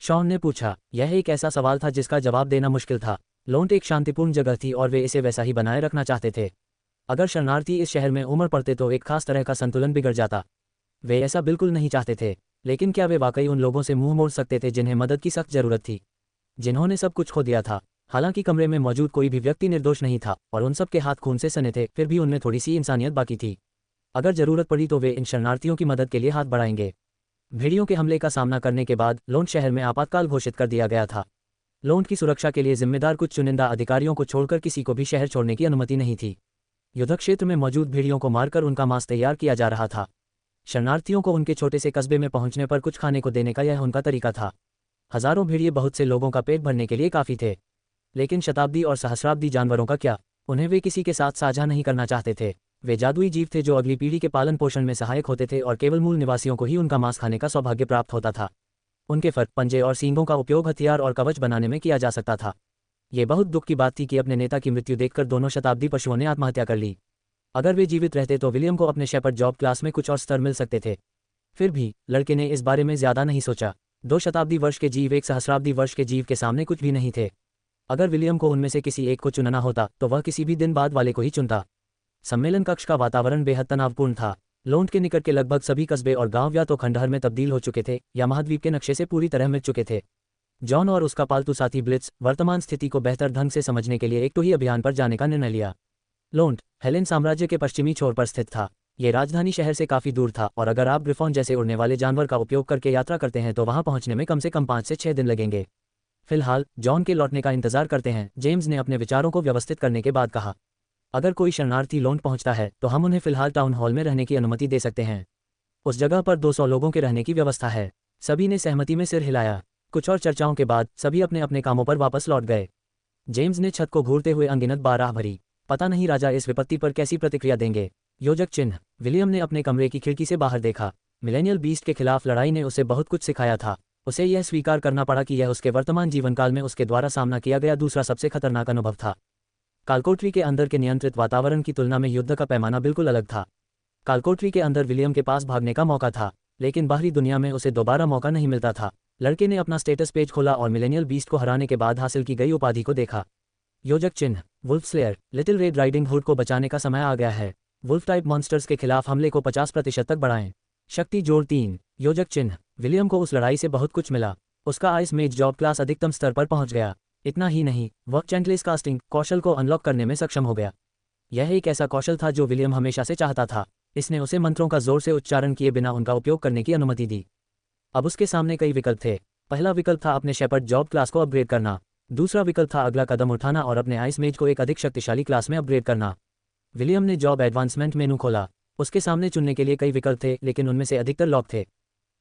शॉन ने पूछा। यह एक ऐसा सवाल था जिसका जवाब देना मुश्किल था। लोन्ड एक शांतिपूर्ण जगह थी और वे इसे वैसा ही बनाए रखना चाहते थे। अगर शरणार्थी इस शहर में उमड़ पड़ते तो एक खास तरह का संतुलन बिगड़ जाता। वे ऐसा बिल्कुल नहीं चाहते थे, लेकिन क्या वे वाकई उन लोगों से मुंह मोड़ सकते थे जिन्हें मदद की सख्त जरूरत थी, जिन्होंने सब कुछ खो दिया था? हालांकि कमरे में मौजूद कोई भी व्यक्ति निर्दोष नहीं था और उन सब के हाथ खून से सने थे, फिर भी उनमें थोड़ी सी इंसानियत बाकी थी। अगर जरूरत पड़ी तो वे इन शरणार्थियों की मदद के लिए हाथ बढ़ाएंगे। भेड़ियों के हमले का सामना करने के बाद लोन्ड शहर में आपातकाल घोषित कर दिया गया था। लोन्ड की सुरक्षा के लिए जिम्मेदार कुछ चुनिंदा अधिकारियों को छोड़कर किसी को भी शहर छोड़ने की अनुमति नहीं थी। युद्ध क्षेत्र में मौजूद भेड़ियों को मारकर उनका मांस तैयार किया जा रहा था। शरणार्थियों को उनके छोटे से कस्बे में पहुंचने पर कुछ खाने को देने का यह उनका तरीका था। हजारों भेड़िए बहुत से लोगों का पेट भरने के लिए काफ़ी थे, लेकिन शताब्दी और सहस्राब्दी जानवरों का क्या? उन्हें वे किसी के साथ साझा नहीं करना चाहते थे। वे जादुई जीव थे जो अगली पीढ़ी के पालन पोषण में सहायक होते थे और केवल मूल निवासियों को ही उनका मांस खाने का सौभाग्य प्राप्त होता था। उनके फर, पंजे और सींगों का उपयोग हथियार और कवच बनाने में किया जा सकता था। ये बहुत दुख की बात थी कि अपने नेता की मृत्यु देखकर दोनों शताब्दी पशुओं ने आत्महत्या कर ली। अगर वे जीवित रहते तो विलियम को अपने शेपर्ड जॉब क्लास में कुछ और स्तर मिल सकते थे। फिर भी लड़के ने इस बारे में ज्यादा नहीं सोचा। 2 शताब्दी वर्ष के जीव एक सहस्राब्दी वर्ष के जीव के सामने कुछ भी नहीं थे। अगर विलियम को उनमें से किसी एक को चुनना होता तो वह किसी भी दिन बाद वाले को ही चुनता। सम्मेलन कक्ष का वातावरण बेहद तनावपूर्ण था। लोन्ड के निकट के लगभग सभी कस्बे और गांव या तो खंडहर में तब्दील हो चुके थे या महाद्वीप के नक्शे से पूरी तरह मिट चुके थे। जॉन और उसका पालतू साथी ब्लिट्स वर्तमान स्थिति को बेहतर ढंग से समझने के लिए एक टोही अभियान पर जाने का निर्णय लिया। लोन्ड हेलेन साम्राज्य के पश्चिमी छोर पर स्थित था। ये राजधानी शहर से काफी दूर था और अगर आप ग्रिफॉन जैसे उड़ने वाले जानवर का उपयोग करके यात्रा करते हैं तो वहां पहुंचने में कम से कम 5 से 6 दिन लगेंगे। फिलहाल जॉन के लौटने का इंतजार करते हैं, जेम्स ने अपने विचारों को व्यवस्थित करने के बाद कहा। अगर कोई शरणार्थी लोन्ड पहुंचता है तो हम उन्हें फिलहाल टाउन हॉल में रहने की अनुमति दे सकते हैं। उस जगह पर 200 लोगों के रहने की व्यवस्था है। सभी ने सहमति में सिर हिलाया। कुछ और चर्चाओं के बाद सभी अपने अपने कामों पर वापस लौट गए। जेम्स ने छत को घूरते हुए अनगिनत बार आह भरी। पता नहीं राजा इस विपत्ति पर कैसी प्रतिक्रिया देंगे। योजक चिन्ह। विलियम ने अपने कमरे की खिड़की से बाहर देखा। मिलेनियल बीस्ट के खिलाफ लड़ाई ने उसे बहुत कुछ सिखाया था। उसे यह स्वीकार करना पड़ा कि यह उसके वर्तमान जीवनकाल में उसके द्वारा सामना किया गया दूसरा सबसे खतरनाक अनुभव था। कालकोठरी के अंदर के नियंत्रित वातावरण की तुलना में युद्ध का पैमाना बिल्कुल अलग था। कालकोठरी के अंदर विलियम के पास भागने का मौका था, लेकिन बाहरी दुनिया में उसे दोबारा मौका नहीं मिलता था। लड़के ने अपना स्टेटस पेज खोला और मिलेनियल बीस्ट को हराने के बाद हासिल की गई उपाधि को देखा। योजक चिन्ह। Wolf slayer. Little red riding hood को बचाने का समय आ गया है। वुल्फ टाइप मॉन्स्टर्स के खिलाफ हमले को 50% तक बढ़ाएं। शक्ति जोड़ 3। योजक चिन्ह। विलियम को उस लड़ाई से बहुत कुछ मिला। उसका आइस मेज जॉब क्लास अधिकतम स्तर पर पहुंच गया। इतना ही नहीं, वह चैंटलेस कास्टिंग कौशल को अनलॉक करने में सक्षम हो गया। यह एक ऐसा कौशल था जो विलियम हमेशा से चाहता था। इसने उसे मंत्रों का जोर से उच्चारण किए बिना उनका उपयोग करने की अनुमति दी। अब उसके सामने कई विकल्प थे। पहला विकल्प था अपने शेपर्ड जॉब क्लास को अपग्रेड करना। दूसरा विकल्प था अगला कदम उठाना और अपने आइस मेज को एक अधिक शक्तिशाली क्लास में अपग्रेड करना। विलियम ने जॉब एडवांसमेंट मेनू खोला। उसके सामने चुनने के लिए कई विकल्प थे, लेकिन उनमें से अधिकतर लॉक थे।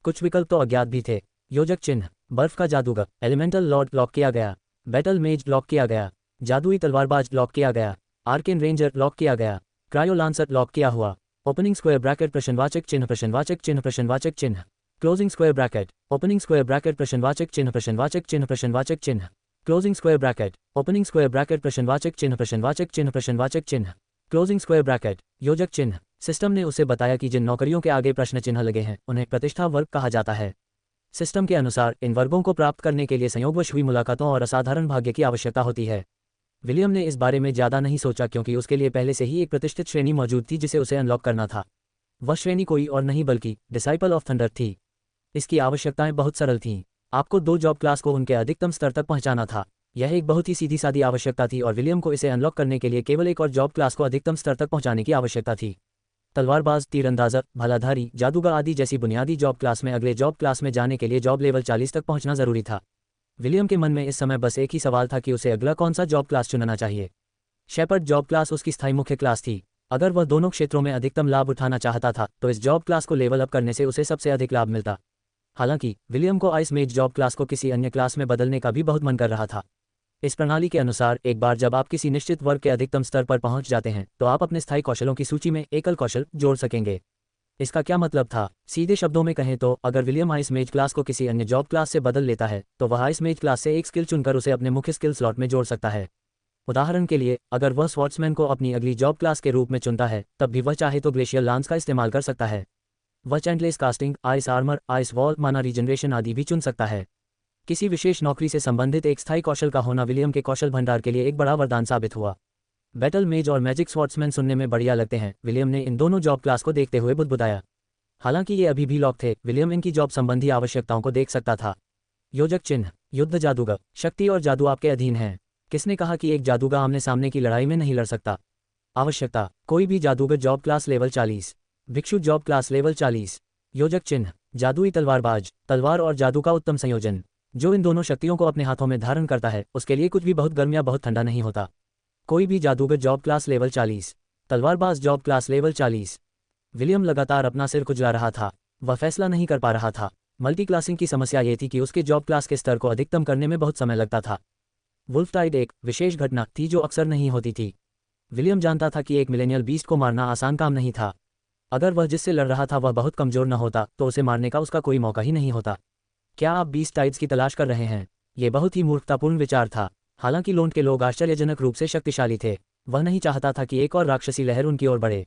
कुछ विकल्प तो अज्ञात भी थे। योजक चिन्ह। बर्फ का जादूगर एलिमेंटल लॉर्ड लॉक किया गया। बैटल मेज लॉक किया गया। जादुई तलवारबाज लॉक किया गया। आर्केन रेंजर लॉक किया गया। क्रायो लांसर लॉक किया हुआ। ओपनिंग स्क्वायर ब्रैकेट प्रश्नवाचक चिन्ह प्रश्नवाचक चिन्ह प्रश्नवाचक चिन्ह। Closing square bracket opening square bracket प्रश्नवाचक चिन्ह प्रश्नवाचक चिन्ह प्रश्नवाचक चिन्ह। Closing square bracket opening square bracket प्रश्नवाचक चिन्ह प्रश्नवाचक चिन्ह प्रश्नवाचक चिन्ह। क्लोजिंग स्क्वायर ब्रैकेट योजक चिन्ह। सिस्टम ने उसे बताया कि जिन नौकरियों के आगे प्रश्न चिन्ह लगे हैं उन्हें प्रतिष्ठा वर्ग कहा जाता है। सिस्टम के अनुसार इन वर्गों को प्राप्त करने के लिए संयोगवश हुई मुलाकातों और असाधारण भाग्य की आवश्यकता होती है। विलियम ने इस बारे में ज़्यादा नहीं सोचा क्योंकि उसके लिए पहले से ही एक प्रतिष्ठित श्रेणी मौजूद थी जिसे उसे अनलॉक करना था। वह श्रेणी कोई और नहीं बल्कि डिसाइपल ऑफ थंडर थी। इसकी आवश्यकताएं बहुत सरल थीं। आपको 2 जॉब क्लास को उनके अधिकतम स्तर तक पहुंचाना था। यह एक बहुत ही सीधी सादी आवश्यकता थी और विलियम को इसे अनलॉक करने के लिए केवल एक और जॉब क्लास को अधिकतम स्तर तक पहुंचाने की आवश्यकता थी। तलवारबाज, तीरंदाज़, भालाधारी, जादूगर आदि जैसी बुनियादी जॉब क्लास में अगले जॉब क्लास में जाने के लिए जॉब लेवल 40 तक पहुंचना जरूरी था। विलियम के मन में इस समय बस एक ही सवाल था कि उसे अगला कौन सा जॉब क्लास चुनना चाहिए। शेपर्ड जॉब क्लास उसकी स्थायी मुख्य क्लास थी। अगर वह दोनों क्षेत्रों में अधिकतम लाभ उठाना चाहता था तो इस जॉब क्लास को लेवल अप करने से उसे सबसे अधिक लाभ मिलता। हालांकि विलियम को आइस मेज जॉब क्लास को किसी अन्य क्लास में बदलने का भी बहुत मन कर रहा था। इस प्रणाली के अनुसार एक बार जब आप किसी निश्चित वर्ग के अधिकतम स्तर पर पहुंच जाते हैं तो आप अपने स्थायी कौशलों की सूची में एकल कौशल जोड़ सकेंगे। इसका क्या मतलब था? सीधे शब्दों में कहें तो अगर विलियम आइस मेज क्लास को किसी अन्य जॉब क्लास से बदल लेता है तो वह आइस मेज क्लास से एक स्किल चुनकर उसे अपने मुख्य स्किल स्लॉट में जोड़ सकता है। उदाहरण के लिए अगर वह स्वॉर्ड्समैन को अपनी अगली जॉब क्लास के रूप में चुनता है तब भी वह चाहे तो ग्लेशियर लांस का इस्तेमाल कर सकता है। वह chantless casting, ice armour, ice wall, mana regeneration आदि भी चुन सकता है। किसी विशेष नौकरी से संबंधित एक स्थायी कौशल का होना विलियम के कौशल भंडार के लिए एक बड़ा वरदान साबित हुआ। बैटल मेज और मैजिक स्वॉर्ड्समैन सुनने में बढ़िया लगते हैं। विलियम ने इन दोनों जॉब क्लास को देखते हुए बुदबुदाया। हालांकि ये अभी भी लॉक थे, विलियम इनकी जॉब संबंधी आवश्यकताओं को देख सकता था। योजक चिन्ह युद्ध जादूगर शक्ति और जादू आपके अधीन है। किसने कहा कि एक जादूगर आमने सामने की लड़ाई में नहीं लड़ सकता? आवश्यकता कोई भी जादूगर जॉब क्लास लेवल 40। भिक्षु जॉब क्लास लेवल 40। योजक चिन्ह जादुई तलवारबाज तलवार और जादू का उत्तम संयोजन। जो इन दोनों शक्तियों को अपने हाथों में धारण करता है उसके लिए कुछ भी बहुत गर्म या बहुत ठंडा नहीं होता। कोई भी जादूगर जॉब क्लास लेवल 40। तलवारबाज जॉब क्लास लेवल 40। विलियम लगातार अपना सिर खुजला रहा था। वह फैसला नहीं कर पा रहा था। मल्टी क्लासिंग की समस्या ये थी कि उसके जॉब क्लास के स्तर को अधिकतम करने में बहुत समय लगता था। वुल्फटाइड एक विशेष घटना थी जो अक्सर नहीं होती थी। विलियम जानता था कि एक मिलेनियल बीस्ट को मारना आसान काम नहीं था। अगर वह जिससे लड़ रहा था वह बहुत कमजोर न होता तो उसे मारने का उसका कोई मौका ही नहीं होता। क्या आप बीस्ट टाइड्स की तलाश कर रहे हैं? ये बहुत ही मूर्खतापूर्ण विचार था। हालांकि लोंड के लोग आश्चर्यजनक रूप से शक्तिशाली थे। वह नहीं चाहता था कि एक और राक्षसी लहर उनकी ओर बढ़े।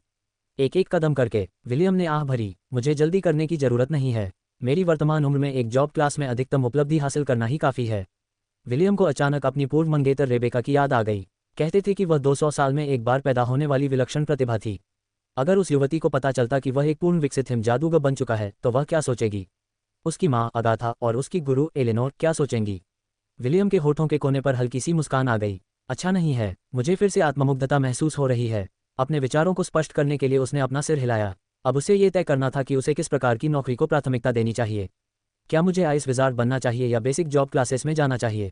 एक एक कदम करके विलियम ने आह भरी। मुझे जल्दी करने की जरूरत नहीं है। मेरी वर्तमान उम्र में एक जॉब क्लास में अधिकतम उपलब्धि हासिल करना ही काफ़ी है। विलियम को अचानक अपनी पूर्व मंगेतर रेबेका की याद आ गई। कहते थे कि वह 200 साल में एक बार पैदा होने वाली विलक्षण प्रतिभा थी। अगर उस युवती को पता चलता कि वह एक पूर्ण विकसित हिम जादूगर बन चुका है तो वह क्या सोचेगी? उसकी माँ अगाथा और उसकी गुरु एलेनोर क्या सोचेंगी? विलियम के होठों के कोने पर हल्की सी मुस्कान आ गई। अच्छा नहीं है, मुझे फिर से आत्ममुग्धता महसूस हो रही है। अपने विचारों को स्पष्ट करने के लिए उसने अपना सिर हिलाया। अब उसे ये तय करना था कि उसे किस प्रकार की नौकरी को प्राथमिकता देनी चाहिए। क्या मुझे आइस विजार्ड बनना चाहिए या बेसिक जॉब क्लासेस में जाना चाहिए?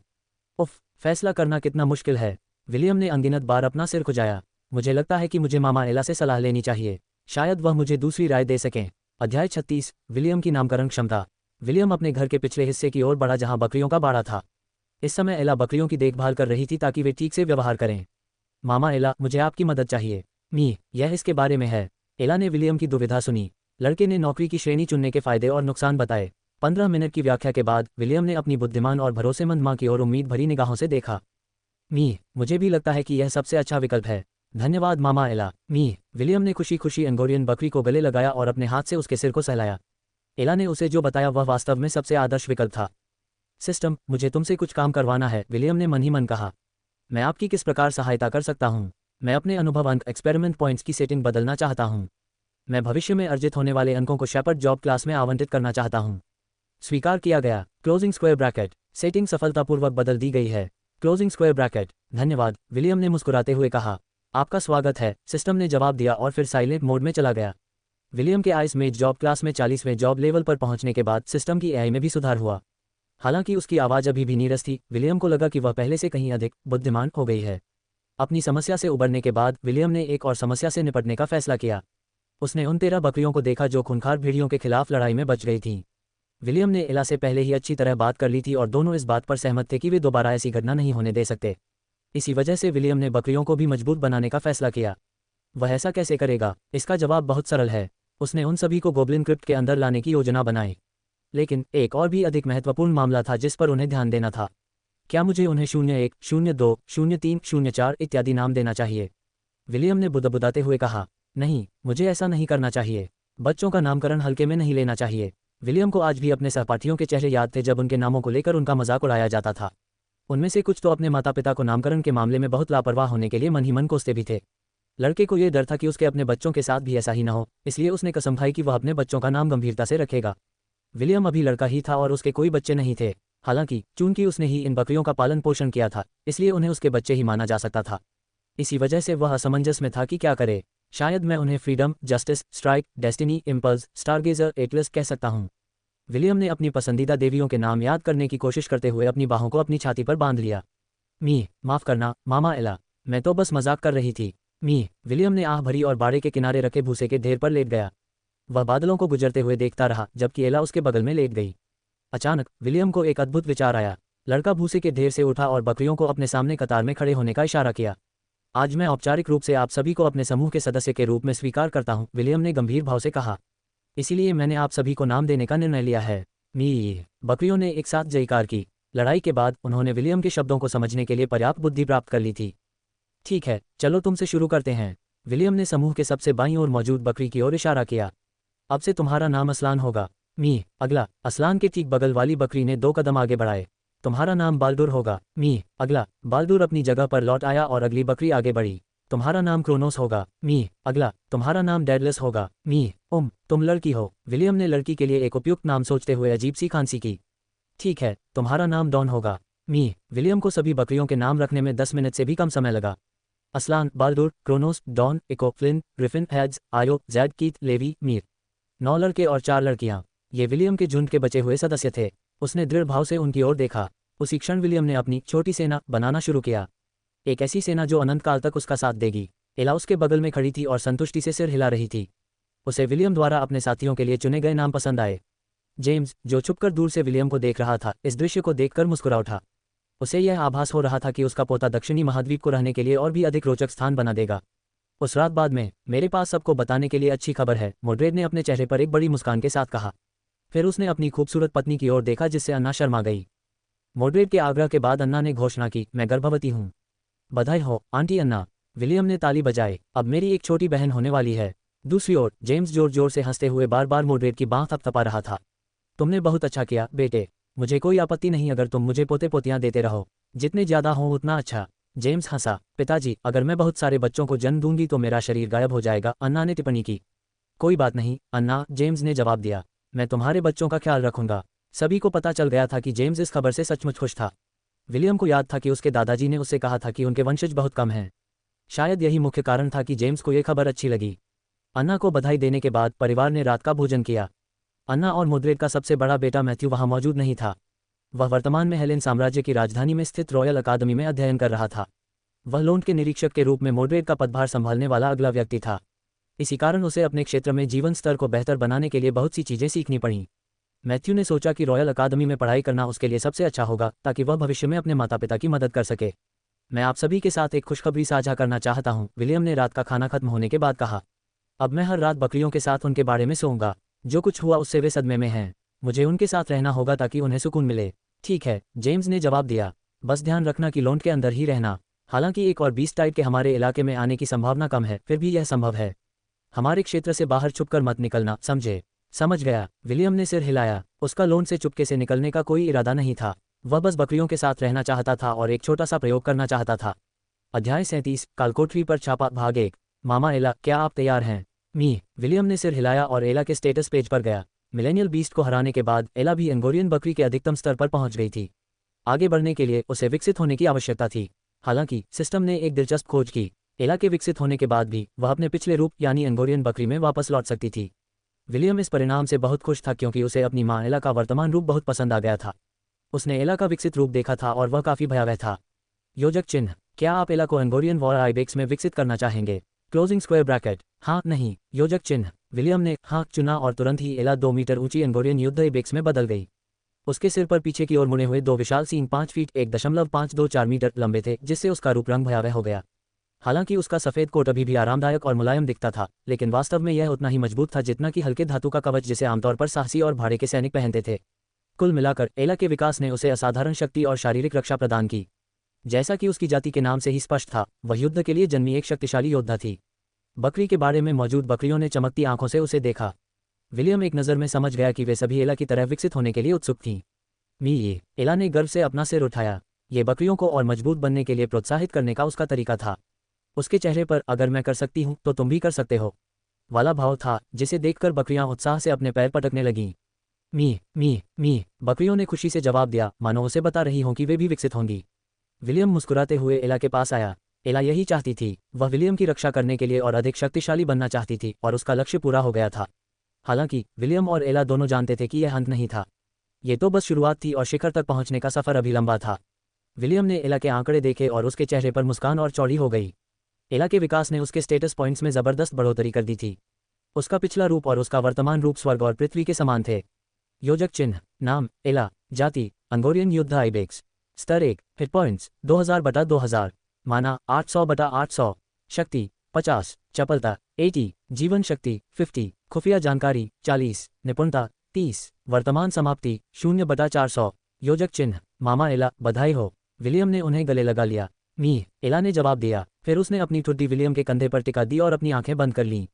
उफ, फैसला करना कितना मुश्किल है। विलियम ने अनगिनत बार अपना सिर खुजाया। मुझे लगता है कि मुझे मामा एला से सलाह लेनी चाहिए। शायद वह मुझे दूसरी राय दे सकें। अध्याय 36 विलियम की नामकरण क्षमता। विलियम अपने घर के पिछले हिस्से की ओर बढ़ा जहां बकरियों का बाड़ा था। इस समय एला बकरियों की देखभाल कर रही थी ताकि वे ठीक से व्यवहार करें। मामा एला, मुझे आपकी मदद चाहिए। मी, यह इसके बारे में है। एला ने विलियम की दुविधा सुनी। लड़के ने नौकरी की श्रेणी चुनने के फायदे और नुकसान बताए। 15 मिनट की व्याख्या के बाद विलियम ने अपनी बुद्धिमान और भरोसेमंद माँ की ओर उम्मीद भरी निगाहों से देखा। मी, मुझे भी लगता है कि यह सबसे अच्छा विकल्प है। धन्यवाद मामा एला। मी, विलियम ने खुशी खुशी एंगोरियन बकरी को गले लगाया और अपने हाथ से उसके सिर को सहलाया। एला ने उसे जो बताया वह वास्तव में सबसे आदर्श विकल्प था। सिस्टम, मुझे तुमसे कुछ काम करवाना है, विलियम ने मन ही मन कहा। मैं आपकी किस प्रकार सहायता कर सकता हूँ? मैं अपने अनुभव अंक एक्सपेरिमेंट पॉइंट्स की सेटिंग बदलना चाहता हूँ। मैं भविष्य में अर्जित होने वाले अंकों को शेपर्ड जॉब क्लास में आवंटित करना चाहता हूँ। स्वीकार किया गया। Closing square bracket. सेटिंग सफलतापूर्वक बदल दी गई है। Closing square bracket. धन्यवाद, विलियम ने मुस्कुराते हुए कहा। आपका स्वागत है, सिस्टम ने जवाब दिया और फिर साइलेंट मोड में चला गया। विलियम के आइस मेज जॉब क्लास में 40वें जॉब लेवल पर पहुंचने के बाद सिस्टम की एआई में भी सुधार हुआ। हालांकि उसकी आवाज़ अभी भी नीरस थी, विलियम को लगा कि वह पहले से कहीं अधिक बुद्धिमान हो गई है। अपनी समस्या से उबरने के बाद विलियम ने एक और समस्या से निपटने का फैसला किया। उसने उन 13 बकरियों को देखा जो खूंखार भेड़ियों के खिलाफ लड़ाई में बच गई थीं। विलियम ने एला से पहले ही अच्छी तरह बात कर ली थी और दोनों इस बात पर सहमत थे कि वे दोबारा ऐसी घटना नहीं होने दे सकते। इसी वजह से विलियम ने बकरियों को भी मजबूत बनाने का फैसला किया। वह ऐसा कैसे करेगा? इसका जवाब बहुत सरल है। उसने उन सभी को गोब्लिन क्रिप्ट के अंदर लाने की योजना बनाई। लेकिन एक और भी अधिक महत्वपूर्ण मामला था जिस पर उन्हें ध्यान देना था। क्या मुझे उन्हें 01, 02, 03, 04 इत्यादि नाम देना चाहिए? विलियम ने बुदबुदाते हुए कहा। नहीं, मुझे ऐसा नहीं करना चाहिए। बच्चों का नामकरण हल्के में नहीं लेना चाहिए। विलियम को आज भी अपने सहपाठियों के चेहरे याद थे जब उनके नामों को लेकर उनका मजाक उड़ाया जाता था। उनमें से कुछ तो अपने माता पिता को नामकरण के मामले में बहुत लापरवाह होने के लिए मन ही मन कोसते भी थे। लड़के को यह डर था कि उसके अपने बच्चों के साथ भी ऐसा ही न हो, इसलिए उसने कसम खाई कि वह अपने बच्चों का नाम गंभीरता से रखेगा। विलियम अभी लड़का ही था और उसके कोई बच्चे नहीं थे। हालांकि चूंकि उसने ही इन बकरियों का पालन पोषण किया था, इसलिए उन्हें उसके बच्चे ही माना जा सकता था। इसी वजह से वह असमंजस में था कि क्या करे। शायद मैं उन्हें freedom, justice, strike, destiny, impulse, Stargazer, Atlas कह सकता हूँ। विलियम ने अपनी पसंदीदा देवियों के नाम याद करने की कोशिश करते हुए अपनी बाहों को अपनी छाती पर बांध लिया। माफ करना मामा एला, मैं तो बस मजाक कर रही थी। विलियम ने आह भरी और बाड़े के किनारे रखे भूसे के ढेर पर लेट गया। वह बादलों को गुजरते हुए देखता रहा जबकि एला उसके बगल में लेट गई। अचानक विलियम को एक अद्भुत विचार आया। लड़का भूसे के ढेर से उठा और बकरियों को अपने सामने कतार में खड़े होने का इशारा किया। आज मैं औपचारिक रूप से आप सभी को अपने समूह के सदस्य के रूप में स्वीकार करता हूं, विलियम ने गंभीर भाव से कहा। इसीलिए मैंने आप सभी को नाम देने का निर्णय लिया है। बकरियों ने एक साथ जयकार की। लड़ाई के बाद उन्होंने विलियम के शब्दों को समझने के लिए पर्याप्त बुद्धि प्राप्त कर ली थी। ठीक है, चलो तुमसे शुरू करते हैं। विलियम ने समूह के सबसे बाईं ओर मौजूद बकरी की ओर इशारा किया। अब से तुम्हारा नाम असलान होगा। अगला। असलान के ठीक बगल वाली बकरी ने 2 कदम आगे बढ़ाए। तुम्हारा नाम बालदुर होगा। अगला। बालदुर अपनी जगह पर लौट आया और अगली बकरी आगे बढ़ी। तुम्हारा नाम क्रोनोस होगा। अगला। तुम्हारा नाम डेडलेस होगा। तुम लड़की हो। विलियम ने लड़की के लिए एक उपयुक्त नाम सोचते हुए अजीब सी खांसी की। ठीक है, तुम्हारा नाम डॉन होगा। विलियम को सभी बकरियों के नाम रखने में 10 मिनट से भी कम समय लगा। Aslan, Baldur, Kronos, Don, Echo, Flynn, Griffin, Hades, Io, Jade, Keith, Levi, 9 लड़के और 4 लड़कियां। ये विलियम के झुंड के बचे हुए सदस्य थे। उसने दृढ़ भाव से उनकी ओर देखा। उसी क्षण विलियम ने अपनी छोटी सेना बनाना शुरू किया। एक ऐसी सेना जो अनंत काल तक उसका साथ देगी। एला उसके बगल में खड़ी थी और संतुष्टि से सिर हिला रही थी। उसे विलियम द्वारा अपने साथियों के लिए चुने गए नाम पसंद आए। जेम्स, जो छुपकर दूर से विलियम को देख रहा था, इस दृश्य को देखकर मुस्कुरा उठा। उसे यह आभास हो रहा था कि उसका पोता दक्षिणी महाद्वीप को रहने के लिए और भी अधिक रोचक स्थान बना देगा। उस रात बाद में मेरे पास सबको बताने के लिए अच्छी खबर है, मोड्रेड ने अपने चेहरे पर एक बड़ी मुस्कान के साथ कहा। फिर उसने अपनी खूबसूरत पत्नी की ओर देखा जिससे अन्ना शर्मा गई। मोड्रेड के आग्रह के बाद अन्ना ने घोषणा की, मैं गर्भवती हूँ। बधाई हो आंटी अन्ना। विलियम ने ताली बजाई। अब मेरी एक छोटी बहन होने वाली है। दूसरी ओर जेम्स जोर जोर से हंसते हुए बार बार मोड्रेड की बाँह थपथपा रहा था। तुमने बहुत अच्छा किया बेटे। मुझे कोई आपत्ति नहीं अगर तुम मुझे पोते पोतियां देते रहो। जितने ज्यादा हों उतना अच्छा। जेम्स हंसा। पिताजी, अगर मैं बहुत सारे बच्चों को जन्म दूंगी तो मेरा शरीर गायब हो जाएगा, अन्ना ने टिप्पणी की। कोई बात नहीं अन्ना, जेम्स ने जवाब दिया। मैं तुम्हारे बच्चों का ख्याल रखूंगा। सभी को पता चल गया था कि जेम्स इस खबर से सचमुच खुश था। विलियम को याद था कि उसके दादाजी ने उससे कहा था कि उनके वंशज बहुत कम हैं। शायद यही मुख्य कारण था कि जेम्स को यह खबर अच्छी लगी। अन्ना को बधाई देने के बाद परिवार ने रात का भोजन किया। अन्ना और मोड्रेड का सबसे बड़ा बेटा मैथ्यू वहां मौजूद नहीं था। वह वर्तमान में हेलेन साम्राज्य की राजधानी में स्थित रॉयल अकादमी में अध्ययन कर रहा था। वह लोन के निरीक्षक के रूप में मोड्रेड का पदभार संभालने वाला अगला व्यक्ति था। इसी कारण उसे अपने क्षेत्र में जीवन स्तर को बेहतर बनाने के लिए बहुत सी चीजें सीखनी पड़ीं। मैथ्यू ने सोचा कि रॉयल अकादमी में पढ़ाई करना उसके लिए सबसे अच्छा होगा ताकि वह भविष्य में अपने माता पिता की मदद कर सके। मैं आप सभी के साथ एक खुशखबरी साझा करना चाहता हूँ, विलियम ने रात का खाना खत्म होने के बाद कहा। अब मैं हर रात बकरियों के साथ उनके बारे में सोऊंगा। जो कुछ हुआ उससे वे सदमे में हैं। मुझे उनके साथ रहना होगा ताकि उन्हें सुकून मिले। ठीक है, जेम्स ने जवाब दिया। बस ध्यान रखना कि लॉन के अंदर ही रहना। हालांकि 1 और 20 टाइड के हमारे इलाके में आने की संभावना कम है, फिर भी यह संभव है। हमारे क्षेत्र से बाहर छुपकर मत निकलना, समझे? समझ गया। विलियम ने सिर हिलाया। उसका लोन से चुपके से निकलने का कोई इरादा नहीं था। वह बस बकरियों के साथ रहना चाहता था और एक छोटा सा प्रयोग करना चाहता था। अध्याय 37 कालकोठरी पर छापा भाग 1। मामा एला, क्या आप तैयार हैं? विलियम ने सिर हिलाया और एला के स्टेटस पेज पर गया। मिलेनियल बीस्ट को हराने के बाद एला भी एंगोरियन बकरी के अधिकतम स्तर पर पहुंच गई थी। आगे बढ़ने के लिए उसे विकसित होने की आवश्यकता थी। हालांकि सिस्टम ने एक दिलचस्प खोज की। एला के विकसित होने के बाद भी वह अपने पिछले रूप यानी एंगोरियन बकरी में वापस लौट सकती थी। विलियम इस परिणाम से बहुत खुश था क्योंकि उसे अपनी मां एला का वर्तमान रूप बहुत पसंद आ गया था। उसने एला का विकसित रूप देखा था और वह काफी भयावह था। योजक चिन्ह, क्या आप एला को एंगोरियन वॉर आइबेक्स में विकसित करना चाहेंगे? Closing square bracket. हाँ नहीं। योजक चिन्ह। विलियम ने हाँ चुना और तुरंत ही एला 2 मीटर ऊंची एंगोरियन युद्ध एबेक्स में बदल गई। उसके सिर पर पीछे की ओर मुड़े हुए 2 विशाल सींग 5 फीट 1.524 मीटर लंबे थे, जिससे उसका रूप रंग भयावह हो गया। हालांकि उसका सफेद कोट अभी भी आरामदायक और मुलायम दिखता था, लेकिन वास्तव में यह उतना ही मजबूत था जितना कि हल्के धातु का कवच जिसे आमतौर पर साहसी और भाड़े के सैनिक पहनते थे। कुल मिलाकर एला के विकास ने उसे असाधारण शक्ति और शारीरिक रक्षा प्रदान की। जैसा कि उसकी जाति के नाम से ही स्पष्ट था, वह युद्ध के लिए जन्मी एक शक्तिशाली योद्धा थी। बकरी के बाड़े में मौजूद बकरियों ने चमकती आंखों से उसे देखा। विलियम एक नज़र में समझ गया कि वे सभी एला की तरह विकसित होने के लिए उत्सुक थीं। ये एला ने गर्व से अपना सिर उठाया। ये बकरियों को और मजबूत बनने के लिए प्रोत्साहित करने का उसका तरीका था। उसके चेहरे पर अगर मैं कर सकती हूँ तो तुम भी कर सकते हो वाला भाव था, जिसे देखकर बकरियां उत्साह से अपने पैर पटकने लगीं। मी मी मी, बकरियों ने खुशी से जवाब दिया, मानो उसे बता रही हों कि वे भी विकसित होंगी। विलियम मुस्कुराते हुए एला के पास आया। एला यही चाहती थी, वह विलियम की रक्षा करने के लिए और अधिक शक्तिशाली बनना चाहती थी, और उसका लक्ष्य पूरा हो गया था। हालांकि विलियम और एला दोनों जानते थे कि यह अंत नहीं था। ये तो बस शुरुआत थी और शिखर तक पहुंचने का सफर अभी लंबा था। विलियम ने एला के आंकड़े देखे और उसके चेहरे पर मुस्कान और चौड़ी हो गई। एला के विकास ने उसके स्टेटस पॉइंट्स में जबरदस्त बढ़ोतरी कर दी थी। उसका पिछला रूप और उसका वर्तमान रूप स्वर्ग और पृथ्वी के समान थे। योजक चिन्ह। नाम एला। जाति अंगोरियन युद्ध आइबेक्स। स्तर 1। Hit points 2000/2000। माना 800/800। शक्ति 50। चपलता 80। जीवन शक्ति 50। खुफिया जानकारी 40। निपुणता 30। वर्तमान समाप्ति 0/400। योजक चिन्ह। मामा एला, बधाई हो। विलियम ने उन्हें गले लगा लिया। एला ने जवाब दिया। फिर उसने अपनी ठुड्डी विलियम के कंधे पर टिका दी और अपनी आंखें बंद कर लीं।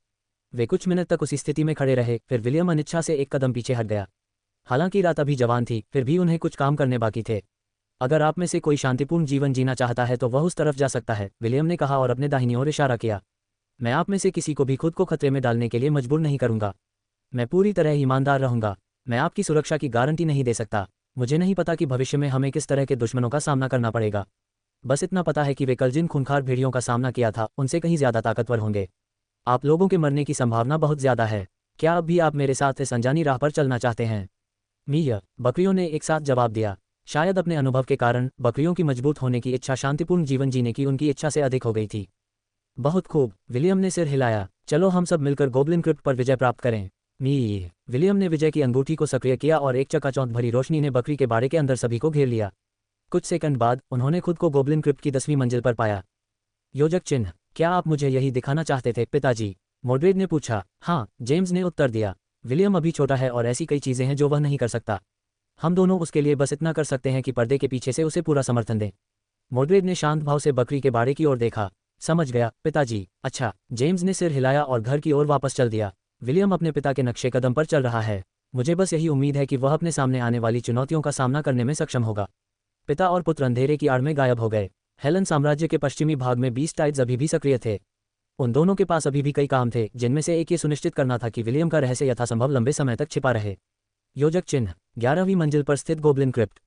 वे कुछ मिनट तक उसी स्थिति में खड़े रहे, फिर विलियम अनिच्छा से एक कदम पीछे हट गया। हालांकि रात अभी जवान थी, फिर भी उन्हें कुछ काम करने बाकी थे। अगर आप में से कोई शांतिपूर्ण जीवन जीना चाहता है तो वह उस तरफ जा सकता है, विलियम ने कहा और अपने दाहिनी ओर इशारा किया। मैं आप में से किसी को भी खुद को खतरे में डालने के लिए मजबूर नहीं करूंगा। मैं पूरी तरह ईमानदार रहूंगा। मैं आपकी सुरक्षा की गारंटी नहीं दे सकता। मुझे नहीं पता कि भविष्य में हमें किस तरह के दुश्मनों का सामना करना पड़ेगा। बस इतना पता है कि वे कल जिन खूंखार भेड़ियों का सामना किया था, उनसे कहीं ज्यादा ताकतवर होंगे। आप लोगों के मरने की संभावना बहुत ज्यादा है। क्या अब भी आप मेरे साथ इस अनजानी राह पर चलना चाहते हैं? बकरियों ने एक साथ जवाब दिया। शायद अपने अनुभव के कारण बकरियों की मजबूत होने की इच्छा शांतिपूर्ण जीवन जीने की उनकी इच्छा से अधिक हो गई थी। बहुत खूब, विलियम ने सिर हिलाया। चलो हम सब मिलकर गोब्लिन क्रिप्ट पर विजय प्राप्त करें। विलियम ने विजय की अंगूठी को सक्रिय किया और एक चकाचौंध भरी रोशनी ने बकरी के बाड़े के अंदर सभी को घेर लिया। कुछ सेकंड बाद उन्होंने खुद को गोब्लिन क्रिप्ट की 10वीं मंजिल पर पाया। योजक चिन्ह। क्या आप मुझे यही दिखाना चाहते थे पिताजी? मोड्रेड ने पूछा। हाँ, जेम्स ने उत्तर दिया। विलियम अभी छोटा है और ऐसी कई चीजें हैं जो वह नहीं कर सकता। हम दोनों उसके लिए बस इतना कर सकते हैं कि पर्दे के पीछे से उसे पूरा समर्थन दें। मोड्रेड ने शांत भाव से बकरी के बाड़े की ओर देखा। समझ गया पिताजी। अच्छा। जेम्स ने सिर हिलाया और घर की ओर वापस चल दिया। विलियम अपने पिता के नक्शे कदम पर चल रहा है। मुझे बस यही उम्मीद है कि वह अपने सामने आने वाली चुनौतियों का सामना करने में सक्षम होगा। पिता और पुत्र अंधेरे की आड़ में गायब हो गए। हेलन साम्राज्य के पश्चिमी भाग में 20 टाइड्स अभी भी सक्रिय थे। उन दोनों के पास अभी भी कई काम थे, जिनमें से एक ये सुनिश्चित करना था कि विलियम का रहस्य यथासंभव लंबे समय तक छिपा रहे। योजक चिन्ह। 11वीं मंजिल पर स्थित गोब्लिन क्रिप्ट।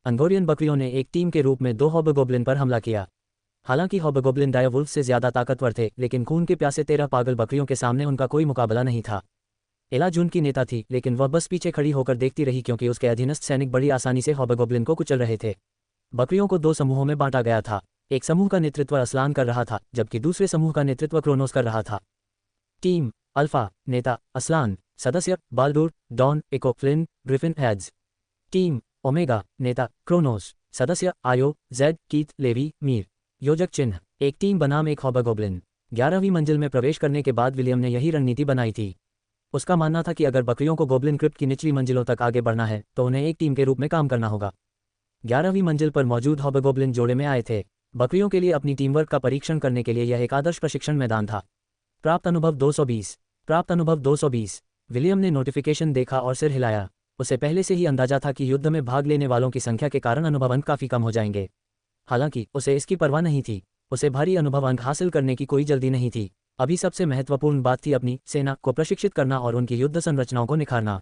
अंगोरियन बकरियों ने एक टीम के रूप में 2 हॉबगोब्लिन पर हमला किया। हालांकि हॉबगोब्लिन डायवुल्फ से ज्यादा ताकतवर थे, लेकिन खून के प्यासे 13 पागल बकरियों के सामने उनका कोई मुकाबला नहीं था। एला जून की नेता थी, लेकिन वह बस पीछे खड़ी होकर देखती रही क्योंकि उसके अधीनस्थ सैनिक बड़ी आसानी से हॉबगोब्लिन को कुचल रहे थे। बकरियों को 2 समूहों में बांटा गया था। एक समूह का नेतृत्व असलान कर रहा था, जबकि दूसरे समूह का नेतृत्व क्रोनोस कर रहा था। Team alpha. नेता असलान। सदस्य Baldur, Don, Echo, Flynn, Griffin, Hades. Team omega. नेता क्रोनोस। सदस्य Io, Z, Keith, levy, Mir. योजक चिन्ह। एक टीम बनाम एक हॉबगोब्लिन। 11वीं मंजिल में प्रवेश करने के बाद विलियम ने यही रणनीति बनाई थी। उसका मानना था कि अगर बकरियों को गोब्लिन क्रिप्ट की निचली मंजिलों तक आगे बढ़ना है तो उन्हें एक टीम के रूप में काम करना होगा। 11वीं मंजिल पर मौजूद हॉबगोब्लिन जोड़े में आए थे। बकरियों के लिए अपनी टीमवर्क का परीक्षण करने के लिए यह एक आदर्श प्रशिक्षण मैदान था। प्राप्त अनुभव 220। विलियम ने नोटिफिकेशन देखा और सिर हिलाया। उसे पहले से ही अंदाजा था कि युद्ध में भाग लेने वालों की संख्या के कारण अनुभव अंक काफी कम हो जाएंगे। हालांकि उसे इसकी परवाह नहीं थी। उसे भारी अनुभव अंक हासिल करने की कोई जल्दी नहीं थी। अभी सबसे महत्वपूर्ण बात थी अपनी सेना को प्रशिक्षित करना और उनकी युद्ध संरचनाओं को निखारना।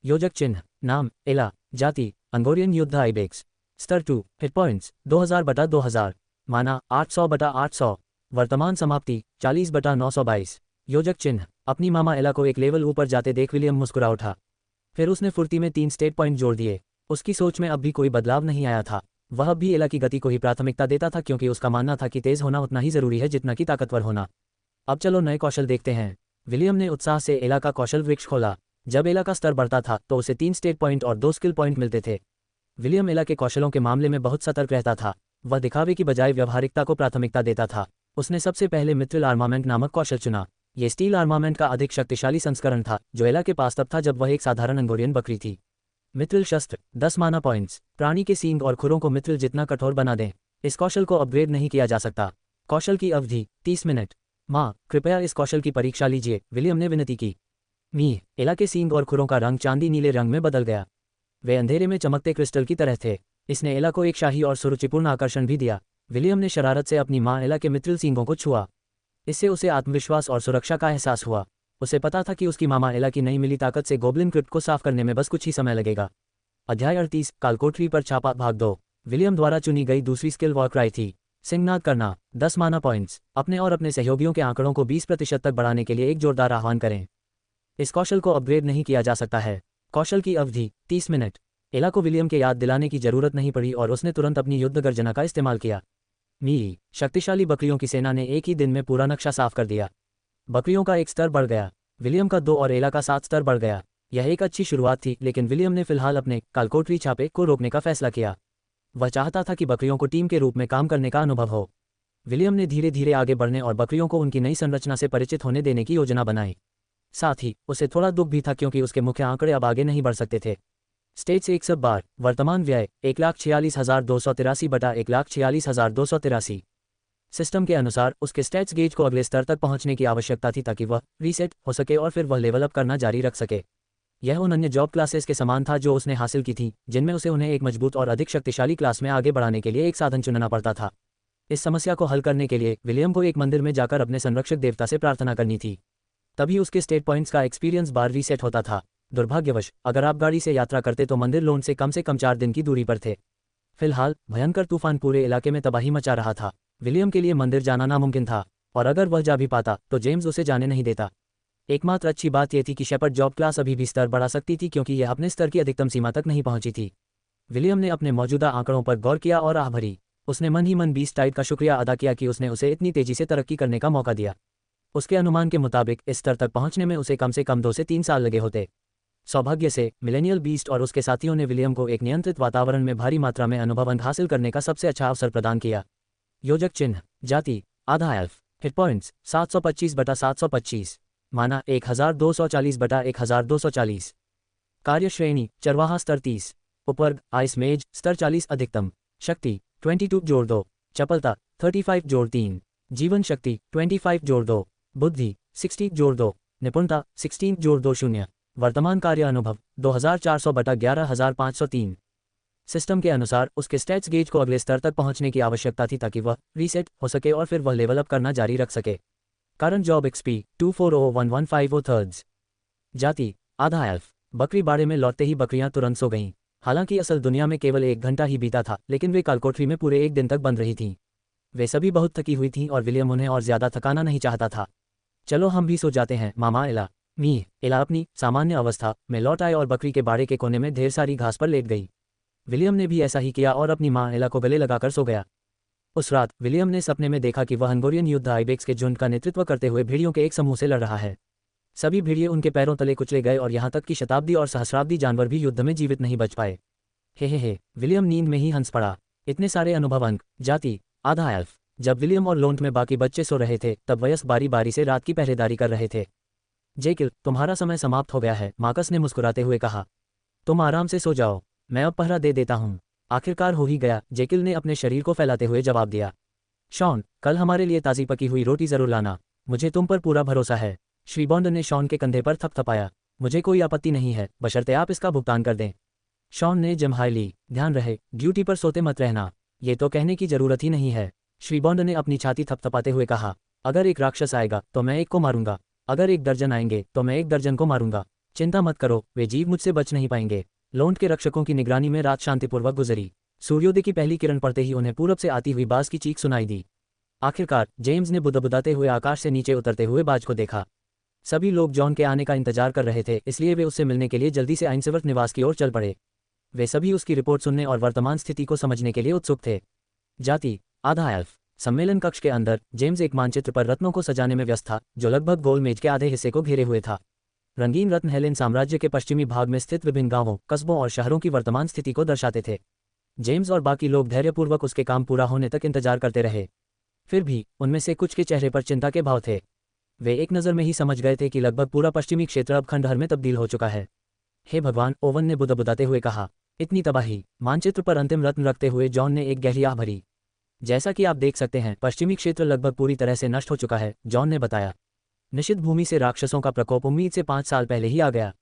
योजक चिन्ह। नाम एला। जाति अंगोरियन युद्ध आइबेक्स। स्तर 2। Hit points 2000/2000। माना 800/800। वर्तमान समाप्ति 40/922। योजक चिन्ह। अपनी मामा एला को एक लेवल ऊपर जाते देख विलियम मुस्कुरा उठा। फिर उसने फुर्ती में 3 स्टेट पॉइंट जोड़ दिए। उसकी सोच में अब भी कोई बदलाव नहीं आया था। वह अब भी एला की गति को ही प्राथमिकता देता था, क्योंकि उसका मानना था कि तेज होना उतना ही जरूरी है जितना कि ताकतवर होना। अब चलो नए कौशल देखते हैं। विलियम ने उत्साह से एला का कौशल वृक्ष खोला। जब एला का स्तर बढ़ता था तो उसे 3 स्टेट पॉइंट और 2 स्किल पॉइंट मिलते थे। विलियम एला के कौशलों के मामले में बहुत सतर्क रहता था। वह दिखावे की बजाय व्यवहारिकता को प्राथमिकता देता था। उसने सबसे पहले मित्रिल आर्मामेंट नामक कौशल चुना। ये स्टील आर्मामेंट का अधिक शक्तिशाली संस्करण था जो एला के पास तब था जब वह एक साधारण अंगोरियन बकरी थी। मित्रिल शस्त्र 10 माना पॉइंट्स। प्राणी के सींग और खुरों को मित्रिल जितना कठोर बना दें। इस कौशल को अपग्रेड नहीं किया जा सकता। कौशल की अवधि 30 मिनट। माँ, कृपया इस कौशल की परीक्षा लीजिए, विलियम ने विनती की। मी, एला के सींग और खुरों का रंग चांदी नीले रंग में बदल गया। वे अंधेरे में चमकते क्रिस्टल की तरह थे। इसने एला को एक शाही और सुरुचिपूर्ण आकर्षण भी दिया। विलियम ने शरारत से अपनी माँ एला के मित्रिल सींगों को छुआ। इससे उसे आत्मविश्वास और सुरक्षा का एहसास हुआ। उसे पता था कि उसकी मामा एला की नई मिली ताकत से गोब्लिन क्रिप्ट को साफ करने में बस कुछ ही समय लगेगा। अध्याय 38 कालकोठरी पर छापा भाग 2। विलियम द्वारा चुनी गई दूसरी स्किल वॉर क्राई थी। सिंहनाद करना 10 माना पॉइंट्स। अपने और अपने सहयोगियों के आंकड़ों को 20% तक बढ़ाने के लिए एक जोरदार आह्वान करें। इस कौशल को अपग्रेड नहीं किया जा सकता है। कौशल की अवधि 30 मिनट। एला को विलियम के याद दिलाने की जरूरत नहीं पड़ी और उसने तुरंत अपनी युद्ध गर्जना का इस्तेमाल किया। मी, शक्तिशाली बकरियों की सेना ने एक ही दिन में पूरा नक्शा साफ कर दिया। बकरियों का एक स्तर बढ़ गया। विलियम का 2 और एला का 7 स्तर बढ़ गया। यह एक अच्छी शुरुआत थी, लेकिन विलियम ने फिलहाल अपने कालकोठरी छापे को रोकने का फैसला किया। वह चाहता था कि बकरियों को टीम के रूप में काम करने का अनुभव हो। विलियम ने धीरे धीरे आगे बढ़ने और बकरियों को उनकी नई संरचना से परिचित होने देने की योजना बनाई। साथ ही उसे थोड़ा दुख भी था क्योंकि उसके मुख्य आंकड़े अब आगे नहीं बढ़ सकते थे। स्टेट्स 100 बार। वर्तमान व्यय 1,46,283 बटा 1,46,283। सिस्टम के अनुसार उसके स्टैट्स गेज को अगले स्तर तक पहुंचने की आवश्यकता थी ताकि वह रीसेट हो सके और फिर वह लेवल अप करना जारी रख सके। यह उन अन्य जॉब क्लासेस के समान था जो उसने हासिल की थी, जिनमें उसे उन्हें एक मजबूत और अधिक शक्तिशाली क्लास में आगे बढ़ाने के लिए एक साधन चुनना पड़ता था। इस समस्या को हल करने के लिए विलियम को एक मंदिर में जाकर अपने संरक्षक देवता से प्रार्थना करनी थी। तभी उसके स्टेट पॉइंट्स का एक्सपीरियंस बार रीसेट होता था। दुर्भाग्यवश अगर आप गाड़ी से यात्रा करते तो मंदिर लोन से कम 4 दिन की दूरी पर थे। फिलहाल भयंकर तूफान पूरे इलाके में तबाही मचा रहा था। विलियम के लिए मंदिर जाना नामुमकिन था, और अगर वह जा भी पाता तो जेम्स उसे जाने नहीं देता। एकमात्र अच्छी बात यह थी कि शेपर्ड जॉब क्लास अभी भी स्तर बढ़ा सकती थी क्योंकि यह अपने स्तर की अधिकतम सीमा तक नहीं पहुंची थी। विलियम ने अपने मौजूदा आंकड़ों पर गौर किया और आह भरी। उसने मन ही मन बीस्ट टाइड का शुक्रिया अदा किया कि उसने उसे इतनी तेजी से तरक्की करने का मौका दिया। उसके अनुमान के मुताबिक इस स्तर तक पहुंचने में उसे कम से कम 2 से 3 साल लगे होते। सौभाग्य से मिलेनियल बीस्ट और उसके साथियों ने विलियम को एक नियंत्रित वातावरण में भारी मात्रा में अनुभव हासिल करने का सबसे अच्छा अवसर प्रदान किया। योजक चिन्ह, जाति आधा एल्फ, हिट पॉइंट्स 725 बटा 725, माना 1240 बटा 1240। कार्य श्रेणी चरवाहा स्तर 30, उपवर्ग आइस मेज स्तर 40 अधिकतम, शक्ति 22 जोड़ 2, चपलता 35 जोड़ 3, जीवन शक्ति 25 जोड़ 2, बुद्धि 60 जोड़ 2, निपुणता 16 जोड़ 2 0। वर्तमान कार्य अनुभव 2400 बटा 11503। सिस्टम के अनुसार उसके स्टैट्स गेज को अगले स्तर तक पहुंचने की आवश्यकता थी ताकि वह रीसेट हो सके और फिर वह लेवल अप करना जारी रख सके। करंट जॉब XP 240115 जाति आधा एल्फ। बकरी बाड़े में लौटते ही बकरियां तुरंत सो गईं। हालांकि असल दुनिया में केवल 1 घंटा ही बीता था, लेकिन वे कालकोठरी में पूरे 1 दिन तक बंद रही थीं। वे सभी बहुत थकी हुई थीं और विलियम उन्हें और ज्यादा थकाना नहीं चाहता था। चलो हम भी सो जाते हैं, मामा एला। मी, एला अपनी सामान्य अवस्था में लौट आए और बकरी के बाड़े के कोने में ढेर सारी घास पर लेट गई। विलियम ने भी ऐसा ही किया और अपनी माँ एला को गले लगाकर सो गया। उस रात विलियम ने सपने में देखा कि वह हंगोरियन युद्ध आइबेक्स के झुंड का नेतृत्व करते हुए भेड़ियों के एक समूह से लड़ रहा है। सभी भेड़िए उनके पैरों तले कुचले गए और यहाँ तक कि शताब्दी और सहस्राब्दी जानवर भी युद्ध में जीवित नहीं बच पाए। हे, विलियम नींद में ही हंस पड़ा। इतने सारे अनुभव अंक, जाति आधा एल्फ। जब विलियम और लोंट में बाकी बच्चे सो रहे थे तब वयस्क बारी बारी से रात की पहरेदारी कर रहे थे। जेकिल, तुम्हारा समय समाप्त हो गया है, मार्कस ने मुस्कुराते हुए कहा। तुम आराम से सो जाओ, मैं अब पहरा दे देता हूँ। आखिरकार हो ही गया, जेकिल ने अपने शरीर को फैलाते हुए जवाब दिया। शॉन, कल हमारे लिए ताज़ी पकी हुई रोटी जरूर लाना, मुझे तुम पर पूरा भरोसा है। श्रीबॉन्ड ने शॉन के कंधे पर थपथपाया। मुझे कोई आपत्ति नहीं है, बशर्ते आप इसका भुगतान कर दें। शॉन ने जम्हाई ली। ध्यान रहे, ड्यूटी पर सोते मत रहना। ये तो कहने की जरूरत ही नहीं है, श्रीबॉन्ड ने अपनी छाती थपथपाते हुए कहा। अगर एक राक्षस आएगा तो मैं एक को मारूंगा, अगर 1 दर्जन आएंगे तो मैं 1 दर्जन को मारूंगा। चिंता मत करो, वे जीव मुझसे बच नहीं पाएंगे। लोंट के रक्षकों की निगरानी में रात शांतिपूर्वक गुजरी। सूर्योदय की पहली किरण पड़ते ही उन्हें पूरब से आती हुई बाज की चीख सुनाई दी। आखिरकार जेम्स ने बुदबुदाते हुए आकाश से नीचे उतरते हुए बाज को देखा। सभी लोग जॉन के आने का इंतजार कर रहे थे, इसलिए वे उससे मिलने के लिए जल्दी से आइंसवर्थ निवास की ओर चल पड़े। वे सभी उसकी रिपोर्ट सुनने और वर्तमान स्थिति को समझने के लिए उत्सुक थे। जाति आधा एल्फ। सम्मेलन कक्ष के अंदर जेम्स एक मानचित्र पर रत्नों को सजाने में व्यस्त था, जो लगभग गोल मेज के आधे हिस्से को घेरे हुए था। रंगीन रत्न हेलेन साम्राज्य के पश्चिमी भाग में स्थित विभिन्न गांवों, कस्बों और शहरों की वर्तमान स्थिति को दर्शाते थे। जेम्स और बाकी लोग धैर्यपूर्वक उसके काम पूरा होने तक इंतजार करते रहे। फिर भी उनमें से कुछ के चेहरे पर चिंता के भाव थे। वे एक नज़र में ही समझ गए थे कि लगभग पूरा पश्चिमी क्षेत्र अब खंडहर में तब्दील हो चुका है। हे भगवान, ओवन ने बुदबुदाते हुए कहा। इतनी तबाही। मानचित्र पर अंतिम रत्न रखते हुए जॉन ने एक गहरी आह भरी। जैसा कि आप देख सकते हैं, पश्चिमी क्षेत्र लगभग पूरी तरह से नष्ट हो चुका है, जॉन ने बताया। निषिद्ध भूमि से राक्षसों का प्रकोप उम्मीद से 5 साल पहले ही आ गया।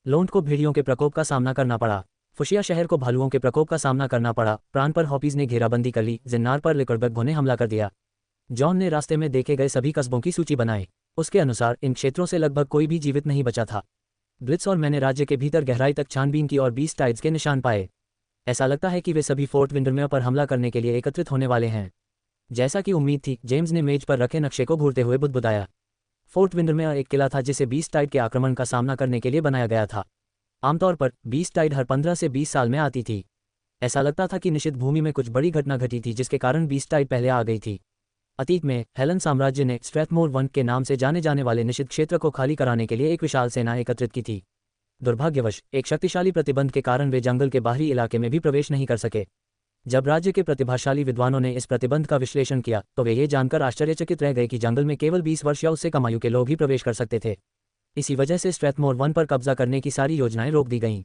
लोंड को भेड़ियों के प्रकोप का सामना करना पड़ा। फुशिया शहर को भालुओं के प्रकोप का सामना करना पड़ा। प्राण पर हॉपीज ने घेराबंदी कर ली। जिन्नार पर लिकड़बेगों ने हमला कर दिया। जॉन ने रास्ते में देखे गए सभी कस्बों की सूची बनाई। उसके अनुसार इन क्षेत्रों से लगभग कोई भी जीवित नहीं बचा था। ब्लिट्स और मैंने राज्य के भीतर गहराई तक छानबीन की और 20 टाइड्स के निशान पाए। ऐसा लगता है कि वे सभी फोर्ट विंडरमेयर पर हमला करने के लिए एकत्रित होने वाले हैं। जैसा कि उम्मीद थी, जेम्स ने मेज पर रखे नक्शे को घूरते हुए बुदबुदाया। फोर्ट विंडरमेयर एक किला था जिसे 20 टाइड के आक्रमण का सामना करने के लिए बनाया गया था। आमतौर पर 20 टाइड हर 15 से 20 साल में आती थी। ऐसा लगता था कि निषिद्ध भूमि में कुछ बड़ी घटना घटी थी जिसके कारण 20 टाइड पहले आ गई थी। अतीत में हेलन साम्राज्य ने स्ट्रैथमोर वन के नाम से जाने जाने वाले निषिद्ध क्षेत्र को खाली कराने के लिए एक विशाल सेना एकत्रित की थी। दुर्भाग्यवश एक शक्तिशाली प्रतिबंध के कारण वे जंगल के बाहरी इलाके में भी प्रवेश नहीं कर सके। जब राज्य के प्रतिभाशाली विद्वानों ने इस प्रतिबंध का विश्लेषण किया तो वे ये जानकर आश्चर्यचकित रह गए कि जंगल में केवल 20 वर्ष या उससे कम आयु के लोग ही प्रवेश कर सकते थे। इसी वजह से स्ट्रैथमोर वन पर कब्जा करने की सारी योजनाएं रोक दी गईं।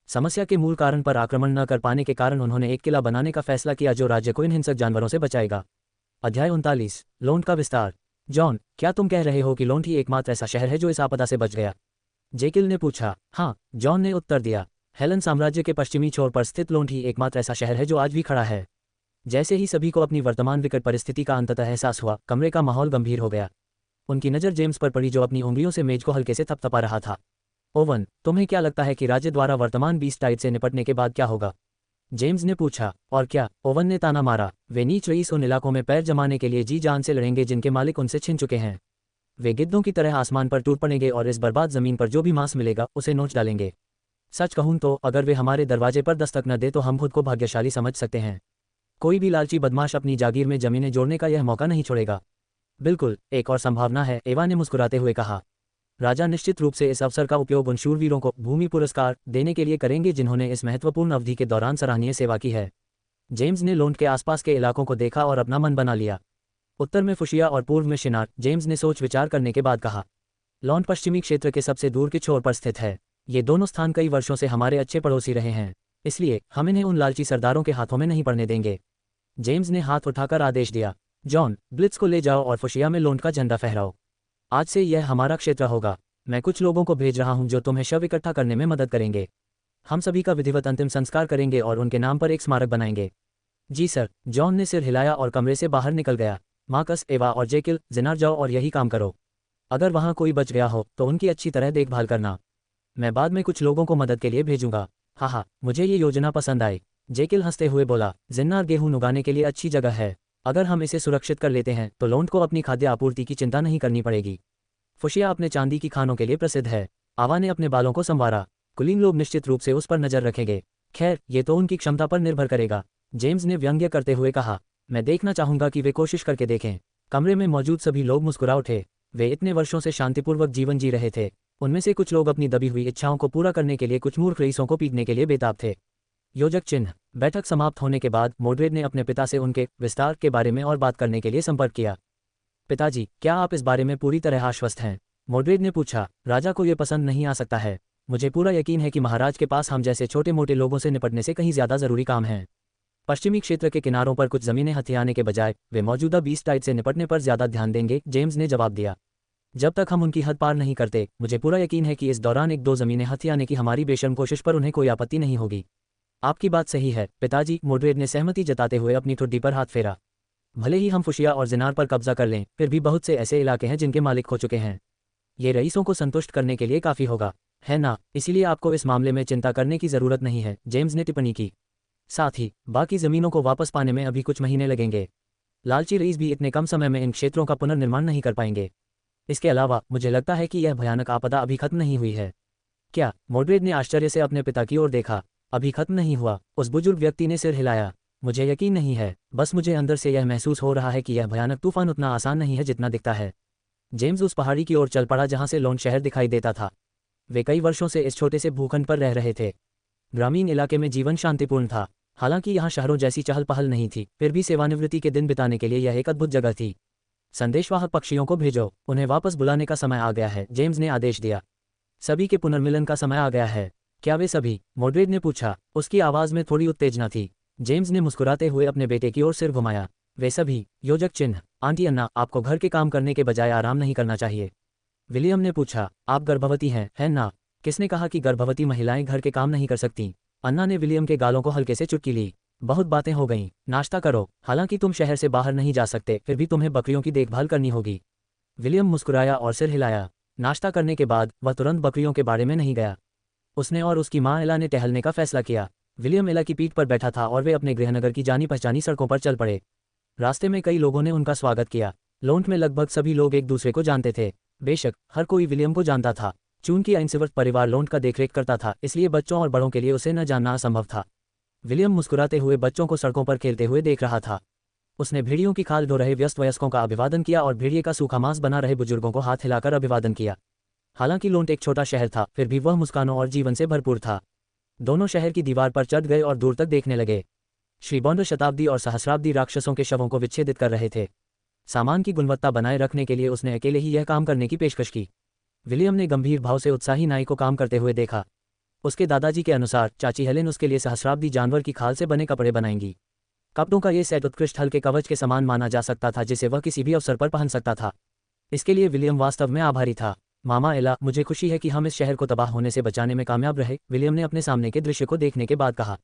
समस्या के मूल कारण पर आक्रमण न कर पाने के कारण उन्होंने एक किला बनाने का फैसला किया जो राज्य को इन हिंसक जानवरों से बचाएगा। अध्याय 39, लोंड का विस्तार। जॉन, क्या तुम कह रहे हो कि लोंड ही एकमात्र ऐसा शहर है जो इस आपदा से बच गया? जेकिल ने पूछा। हाँ, जॉन ने उत्तर दिया। हेलन साम्राज्य के पश्चिमी छोर पर स्थित लोंड ही एकमात्र ऐसा शहर है जो आज भी खड़ा है। जैसे ही सभी को अपनी वर्तमान विकट परिस्थिति का अंततः एहसास हुआ, कमरे का माहौल गंभीर हो गया। उनकी नज़र जेम्स पर पड़ी जो अपनी उंगलियों से मेज को हल्के से थपथपा रहा था। ओवन, तुम्हें क्या लगता है कि राज्य द्वारा वर्तमान 20 टाइड से निपटने के बाद क्या होगा? जेम्स ने पूछा। और क्या? ओवन ने ताना मारा। वे नीच रईस उन इलाकों में पैर जमाने के लिए जी जान से लड़ेंगे जिनके मालिक उनसे छिन चुके हैं। वे गिद्धों की तरह आसमान पर टूट पड़ेंगे और इस बर्बाद जमीन पर जो भी मांस मिलेगा उसे नोच डालेंगे। सच कहूं तो अगर वे हमारे दरवाजे पर दस्तक न दे तो हम खुद को भाग्यशाली समझ सकते हैं। कोई भी लालची बदमाश अपनी जागीर में जमीनें जोड़ने का यह मौका नहीं छोड़ेगा। बिल्कुल, एक और संभावना है, एवा ने मुस्कुराते हुए कहा। राजा निश्चित रूप से इस अवसर का उपयोग उन शूरवीरों को भूमि पुरस्कार देने के लिए करेंगे जिन्होंने इस महत्वपूर्ण अवधि के दौरान सराहनीय सेवा की है। जेम्स ने लोंड के आसपास के इलाकों को देखा और अपना मन बना लिया। उत्तर में फुशिया और पूर्व में शिनार, जेम्स ने सोच विचार करने के बाद कहा। लॉन्ड पश्चिमी क्षेत्र के सबसे दूर के छोर पर स्थित है। ये दोनों स्थान कई वर्षों से हमारे अच्छे पड़ोसी रहे हैं, इसलिए हम इन्हें उन लालची सरदारों के हाथों में नहीं पड़ने देंगे। जेम्स ने हाथ उठाकर आदेश दिया। जॉन, ब्लिट्स को ले जाओ और फुशिया में लोंड का झंडा फहराओ। आज से यह हमारा क्षेत्र होगा। मैं कुछ लोगों को भेज रहा हूं जो तुम्हें शव इकट्ठा करने में मदद करेंगे। हम सभी का विधिवत अंतिम संस्कार करेंगे और उनके नाम पर एक स्मारक बनाएंगे। जी सर, जॉन ने सिर हिलाया और कमरे से बाहर निकल गया। मार्कस, एवा और जेकिल, जिनार जाओ और यही काम करो। अगर वहां कोई बच गया हो तो उनकी अच्छी तरह देखभाल करना। मैं बाद में कुछ लोगों को मदद के लिए भेजूंगा। हाँ, मुझे ये योजना पसंद आई। जेकिल हंसते हुए बोला। जिन्नार गेहूं उगाने के लिए अच्छी जगह है। अगर हम इसे सुरक्षित कर लेते हैं तो लोंड को अपनी खाद्य आपूर्ति की चिंता नहीं करनी पड़ेगी। फुशिया अपने चांदी की खानों के लिए प्रसिद्ध है। आवा ने अपने बालों को संवारा। कुलीन लोग निश्चित रूप से उस पर नजर रखेंगे। खैर, ये तो उनकी क्षमता पर निर्भर करेगा। जेम्स ने व्यंग्य करते हुए कहा। मैं देखना चाहूंगा कि वे कोशिश करके देखें। कमरे में मौजूद सभी लोग मुस्कुरा उठे। वे इतने वर्षों से शांतिपूर्वक जीवन जी रहे थे। उनमें से कुछ लोग अपनी दबी हुई इच्छाओं को पूरा करने के लिए कुछ मूर्ख रईसों को पीटने के लिए बेताब थे। योजक चिन्ह। बैठक समाप्त होने के बाद मोड्रेड ने अपने पिता से उनके विस्तार के बारे में और बात करने के लिए संपर्क किया। पिताजी, क्या आप इस बारे में पूरी तरह आश्वस्त हैं? मोड्रेड ने पूछा। राजा को यह पसंद नहीं आ सकता है। मुझे पूरा यकीन है कि महाराज के पास हम जैसे छोटे मोटे लोगों से निपटने से कहीं ज्यादा जरूरी काम है। पश्चिमी क्षेत्र के किनारों पर कुछ जमीनें हथियाने के बजाय वे मौजूदा 20 टाइड से निपटने पर ज्यादा ध्यान देंगे, जेम्स ने जवाब दिया। जब तक हम उनकी हद पार नहीं करते, मुझे पूरा यकीन है कि इस दौरान 1-2 जमीनें हथियाने की हमारी बेशर्म कोशिश पर उन्हें कोई आपत्ति नहीं होगी। आपकी बात सही है पिताजी, मोड्रेड ने सहमति जताते हुए अपनी ठुड्डी पर हाथ फेरा। भले ही हम फुशिया और जिनार पर कब्जा कर लें, फिर भी बहुत से ऐसे इलाके हैं जिनके मालिक खो चुके हैं। ये रईसों को संतुष्ट करने के लिए काफी होगा, है ना? इसीलिए आपको इस मामले में चिंता करने की जरूरत नहीं है, जेम्स ने टिप्पणी की। साथ ही बाकी जमीनों को वापस पाने में अभी कुछ महीने लगेंगे। लालची रईस भी इतने कम समय में इन क्षेत्रों का पुनर्निर्माण नहीं कर पाएंगे। इसके अलावा मुझे लगता है कि यह भयानक आपदा अभी खत्म नहीं हुई है। क्या? मोड्रेड ने आश्चर्य से अपने पिता की ओर देखा। अभी खत्म नहीं हुआ? उस बुजुर्ग व्यक्ति ने सिर हिलाया। मुझे यकीन नहीं है, बस मुझे अंदर से यह महसूस हो रहा है कि यह भयानक तूफान उतना आसान नहीं है जितना दिखता है। जेम्स उस पहाड़ी की ओर चल पड़ा जहाँ से लोन शहर दिखाई देता था। वे कई वर्षों से इस छोटे से भूखंड पर रह रहे थे। ग्रामीण इलाके में जीवन शांतिपूर्ण था। हालांकि यहाँ शहरों जैसी चहल पहल नहीं थी, फिर भी सेवानिवृत्ति के दिन बिताने के लिए यह एक अद्भुत जगह थी। संदेशवाहक पक्षियों को भेजो, उन्हें वापस बुलाने का समय आ गया है, जेम्स ने आदेश दिया। सभी के पुनर्मिलन का समय आ गया है। क्या वे सभी? मॉडरेट ने पूछा। उसकी आवाज़ में थोड़ी उत्तेजना थी। जेम्स ने मुस्कुराते हुए अपने बेटे की ओर सिर घुमाया। वे सभी? योजक चिन्ह। आंटी अन्ना, आपको घर के काम करने के बजाय आराम नहीं करना चाहिए। विलियम ने पूछा। आप गर्भवती हैं, है ना? किसने कहा कि गर्भवती महिलाएं घर के काम नहीं कर सकती? अन्ना ने विलियम के गालों को हल्के से चुटकी ली। बहुत बातें हो गईं, नाश्ता करो। हालांकि तुम शहर से बाहर नहीं जा सकते, फिर भी तुम्हें बकरियों की देखभाल करनी होगी। विलियम मुस्कुराया और सिर हिलाया। नाश्ता करने के बाद वह तुरंत बकरियों के बारे में नहीं गया। उसने और उसकी माँ एला ने टहलने का फैसला किया। विलियम एला की पीठ पर बैठा था और वे अपने गृहनगर की जानी पहचानी सड़कों पर चल पड़े। रास्ते में कई लोगों ने उनका स्वागत किया। लोंट में लगभग सभी लोग एक दूसरे को जानते थे। बेशक हर कोई विलियम को जानता था। चूंकि आइंसवर्थ परिवार लोंट का देखरेख करता था, इसलिए बच्चों और बड़ों के लिए उसे न जानना असंभव था। विलियम मुस्कुराते हुए बच्चों को सड़कों पर खेलते हुए देख रहा था। उसने भेड़ियों की खाल ढो रहे व्यस्त वयस्कों का अभिवादन किया और भेड़िए का सूखा मांस बना रहे बुजुर्गों को हाथ हिलाकर अभिवादन किया। हालांकि लोंट एक छोटा शहर था, फिर भी वह मुस्कानों और जीवन से भरपूर था। दोनों शहर की दीवार पर चढ़ गए और दूर तक देखने लगे। श्रीबॉन्ड शताब्दी और सहस्राब्दी राक्षसों के शवों को विच्छेदित कर रहे थे। सामान की गुणवत्ता बनाए रखने के लिए उसने अकेले ही यह काम करने की पेशकश की। विलियम ने गंभीर भाव से उत्साही नाई को काम करते हुए देखा। उसके दादाजी के अनुसार चाची हेलेन उसके लिए सहस्राब्दी जानवर की खाल से बने कपड़े बनाएंगी। कपड़ों का ये सेट उत्कृष्ट हल्के कवच के समान माना जा सकता था, जिसे वह किसी भी अवसर पर पहन सकता था। इसके लिए विलियम वास्तव में आभारी था। मामा एला, मुझे खुशी है कि हम इस शहर को तबाह होने से बचाने में कामयाब रहे, विलियम ने अपने सामने के दृश्य को देखने के बाद कहा।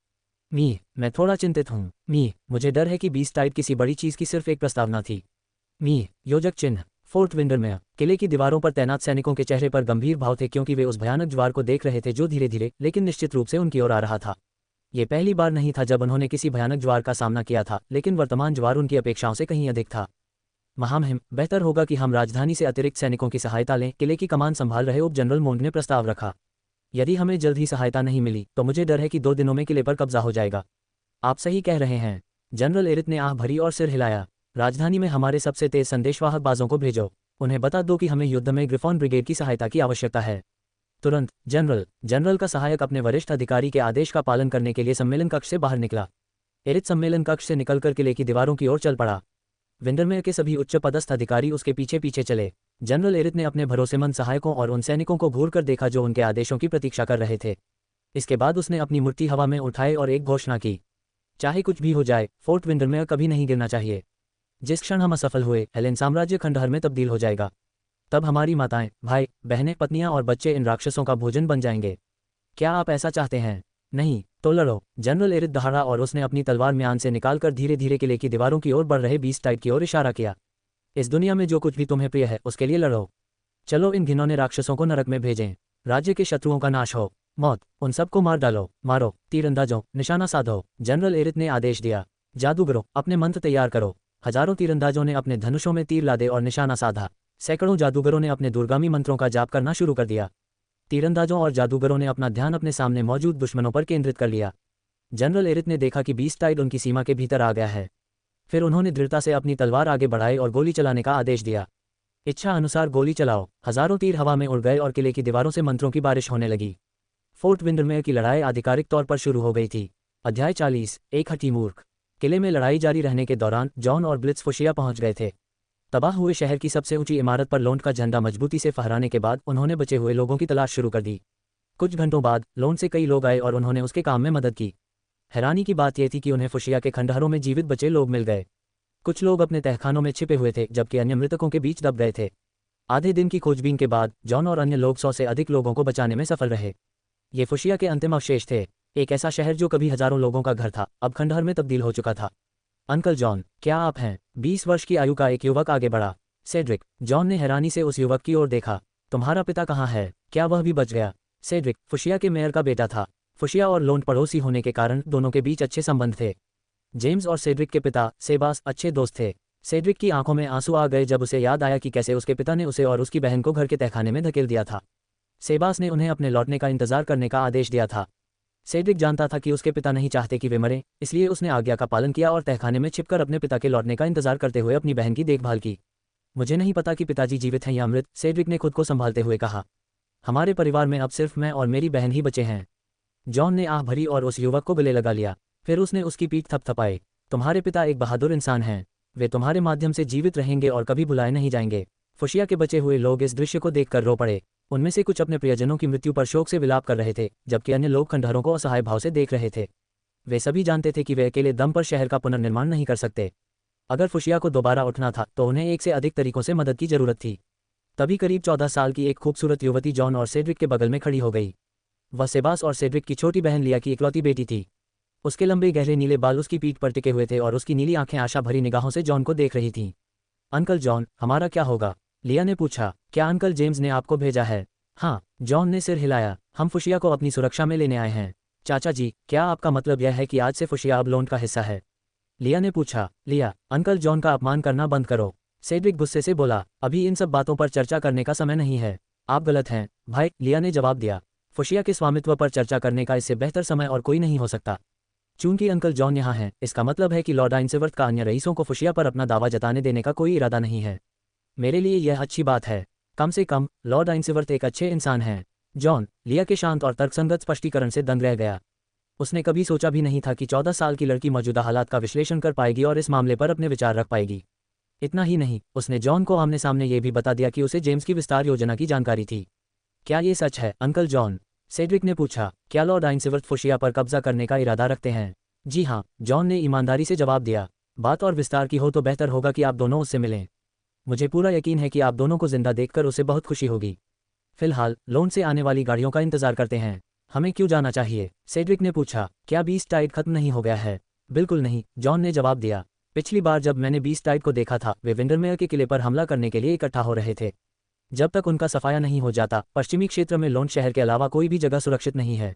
मी, मैं थोड़ा चिंतित हूँ। मी, मुझे डर है कि बीस्ट टाइड किसी बड़ी चीज की सिर्फ एक प्रस्तावना थी। मी, योजक चिन्ह। Fort Windermere. किले की दीवारों पर तैनात सैनिकों के चेहरे पर गंभीर भाव थे, क्योंकि वे उस भयानक ज्वार को देख रहे थे जो धीरे धीरे लेकिन निश्चित रूप से उनकी ओर आ रहा था। ये पहली बार नहीं था जब उन्होंने किसी भयानक ज्वार का सामना किया था, लेकिन वर्तमान ज्वार उनकी अपेक्षाओं से कहीं अधिक था। महामहिम, बेहतर होगा कि हम राजधानी से अतिरिक्त सैनिकों की सहायता लें, किले की कमान संभाल रहे उप जनरल मोंड ने प्रस्ताव रखा। यदि हमें जल्द ही सहायता नहीं मिली तो मुझे डर है कि 2 दिनों में किले पर कब्जा हो जाएगा। आप सही कह रहे हैं। जनरल एरिथ ने आह भरी और सिर हिलाया। राजधानी में हमारे सबसे तेज संदेशवाहक बाजों को भेजो। उन्हें बता दो कि हमें युद्ध में ग्रिफॉन ब्रिगेड की सहायता की आवश्यकता है। तुरंत। जनरल का सहायक अपने वरिष्ठ अधिकारी के आदेश का पालन करने के लिए सम्मेलन कक्ष से बाहर निकला। एरिथ सम्मेलन कक्ष से निकलकर किले की दीवारों की ओर चल पड़ा। विंडरमेयर के सभी उच्च पदस्थ अधिकारी उसके पीछे पीछे चले। जनरल एरिथ ने अपने भरोसेमंद सहायकों और उन सैनिकों को घूर कर देखा जो उनके आदेशों की प्रतीक्षा कर रहे थे। इसके बाद उसने अपनी मुट्ठी हवा में उठाई और एक घोषणा की। चाहे कुछ भी हो जाए, फोर्ट विंडरमेयर कभी नहीं गिरना चाहिए। जिस क्षण हम असफल हुए, हेलेन साम्राज्य खंडहर में तब्दील हो जाएगा। तब हमारी माताएं, भाई, बहनें, पत्नियां और बच्चे इन राक्षसों का भोजन बन जाएंगे। क्या आप ऐसा चाहते हैं? नहीं तो लड़ो। जनरल एरिथ दहाड़ा और उसने अपनी तलवार म्यान से निकालकर धीरे धीरे किले की दीवारों की ओर बढ़ रहे बीस्ट टाइड की ओर इशारा किया। इस दुनिया में जो कुछ भी तुम्हें प्रिय है उसके लिए लड़ो। चलो इन घिनौने राक्षसों को नरक में भेजें। राज्य के शत्रुओं का नाश हो। मौत। उन सबको मार डालो। मारो। तीरंदाजों, निशाना साधो। जनरल एरिथ ने आदेश दिया। जादूगरों, अपने मंत्र तैयार करो। हजारों तीरंदाजों ने अपने धनुषों में तीर लादे और निशाना साधा। सैकड़ों जादूगरों ने अपने दूरगामी मंत्रों का जाप करना शुरू कर दिया। तीरंदाजों और जादूगरों ने अपना ध्यान अपने सामने मौजूद दुश्मनों पर केंद्रित कर लिया। जनरल एरिथ ने देखा कि बीस्ट टाइड उनकी सीमा के भीतर आ गया है। फिर उन्होंने दृढ़ता से अपनी तलवार आगे बढ़ाई और गोली चलाने का आदेश दिया। इच्छा अनुसार गोली चलाओ। हजारों तीर हवा में उड़ गए और किले की दीवारों से मंत्रों की बारिश होने लगी। फोर्ट विंडरमेयर की लड़ाई आधिकारिक तौर पर शुरू हो गई थी। अध्याय 40। एक हठी मूर्ख। किले में लड़ाई जारी रहने के दौरान जॉन और ब्लिट्ज फुशिया पहुंच गए थे। तबाह हुए शहर की सबसे ऊंची इमारत पर लोंट का झंडा मजबूती से फहराने के बाद उन्होंने बचे हुए लोगों की तलाश शुरू कर दी। कुछ घंटों बाद लोंट से कई लोग आए और उन्होंने उसके काम में मदद की। हैरानी की बात यह थी कि उन्हें फुशिया के खंडहरों में जीवित बचे लोग मिल गए। कुछ लोग अपने तहखानों में छिपे हुए थे, जबकि अन्य मृतकों के बीच दब गए थे। आधे दिन की खोजबीन के बाद जॉन और अन्य लोग 100 से अधिक लोगों को बचाने में सफल रहे। ये फुशिया के अंतिम अवशेष थे। एक ऐसा शहर जो कभी हजारों लोगों का घर था, अब खंडहर में तब्दील हो चुका था। अंकल जॉन, क्या आप हैं? 20 वर्ष की आयु का एक युवक आगे बढ़ा। सेड्रिक। जॉन ने हैरानी से उस युवक की ओर देखा। तुम्हारा पिता कहाँ है? क्या वह भी बच गया? सेड्रिक फुशिया के मेयर का बेटा था। फुशिया और लोंट पड़ोसी होने के कारण दोनों के बीच अच्छे संबंध थे। जेम्स और सेड्रिक के पिता सेबास अच्छे दोस्त थे। सेड्रिक की आंखों में आंसू आ गए जब उसे याद आया कि कैसे उसके पिता ने उसे और उसकी बहन को घर के तहखाने में धकेल दिया था। सेबास ने उन्हें अपने लौटने का इंतजार करने का आदेश दिया था। सेड्रिक जानता था कि उसके पिता नहीं चाहते कि वे मरें, इसलिए उसने आज्ञा का पालन किया और तहखाने में छिपकर अपने पिता के लौटने का इंतजार करते हुए अपनी बहन की देखभाल की। मुझे नहीं पता कि पिताजी जीवित हैं या मृत, सेड्रिक ने खुद को संभालते हुए कहा। हमारे परिवार में अब सिर्फ मैं और मेरी बहन ही बचे हैं। जॉन ने आह भरी और उस युवक को गले लगा लिया। फिर उसने उसकी पीठ थपथपाई। तुम्हारे पिता एक बहादुर इंसान हैं। वे तुम्हारे माध्यम से जीवित रहेंगे और कभी भुलाए नहीं जाएंगे। फुशिया के बचे हुए लोग इस दृश्य को देखकर रो पड़े। उनमें से कुछ अपने प्रियजनों की मृत्यु पर शोक से विलाप कर रहे थे, जबकि अन्य लोग खंडहरों को असहाय भाव से देख रहे थे। वे सभी जानते थे कि वे अकेले दम पर शहर का पुनर्निर्माण नहीं कर सकते। अगर फुशिया को दोबारा उठना था तो उन्हें एक से अधिक तरीकों से मदद की जरूरत थी। तभी करीब 14 साल की एक खूबसूरत युवती जॉन और सेड्रिक के बगल में खड़ी हो गई। वह सेबास और सेड्रिक की छोटी बहन लिया की इकलौती बेटी थी। उसके लंबे गहरे नीले बाल उसकी पीठ पर टिके हुए थे और उसकी नीली आंखें आशा भरी निगाहों से जॉन को देख रही थीं। अंकल जॉन, हमारा क्या होगा? लिया ने पूछा। क्या अंकल जेम्स ने आपको भेजा है? हाँ, जॉन ने सिर हिलाया। हम फुशिया को अपनी सुरक्षा में लेने आए हैं। चाचा जी, क्या आपका मतलब यह है कि आज से फुशिया अब लोन का हिस्सा है? लिया ने पूछा। लिया, अंकल जॉन का अपमान करना बंद करो, सेड्रिक गुस्से से बोला। अभी इन सब बातों पर चर्चा करने का समय नहीं है। आप गलत हैं भाई, लिया ने जवाब दिया। फुशिया के स्वामित्व पर चर्चा करने का इससे बेहतर समय और कोई नहीं हो सकता। चूंकि अंकल जॉन यहाँ हैं, इसका मतलब है कि लॉर्ड आइंसवर्थ का अन्य रईसों को फुशिया पर अपना दावा जताने देने का कोई इरादा नहीं है। मेरे लिए यह अच्छी बात है। कम से कम लॉर्ड आइंसवर्थ एक अच्छे इंसान हैं। जॉन, लिया के शांत और तर्कसंगत स्पष्टीकरण से दंग रह गया। उसने कभी सोचा भी नहीं था कि 14 साल की लड़की मौजूदा हालात का विश्लेषण कर पाएगी और इस मामले पर अपने विचार रख पाएगी। इतना ही नहीं, उसने जॉन को आमने सामने ये भी बता दिया कि उसे जेम्स की विस्तार योजना की जानकारी थी। क्या ये सच है अंकल जॉन? सेड्रिक ने पूछा। क्या लॉर्ड आइंसवर्थ फुशिया पर कब्जा करने का इरादा रखते हैं? जी हाँ, जॉन ने ईमानदारी से जवाब दिया। बात और विस्तार की हो तो बेहतर होगा कि आप दोनों उससे मिलें। मुझे पूरा यकीन है कि आप दोनों को जिंदा देखकर उसे बहुत खुशी होगी। फिलहाल लोन से आने वाली गाड़ियों का इंतजार करते हैं। हमें क्यों जाना चाहिए? सेड्रिक ने पूछा। क्या बीस्ट टाइड खत्म नहीं हो गया है? बिल्कुल नहीं, जॉन ने जवाब दिया। पिछली बार जब मैंने बीस्ट टाइड को देखा था, वे विंडरमेयर के किले पर हमला करने के लिए इकट्ठा हो रहे थे। जब तक उनका सफाया नहीं हो जाता, पश्चिमी क्षेत्र में लोन शहर के अलावा कोई भी जगह सुरक्षित नहीं है।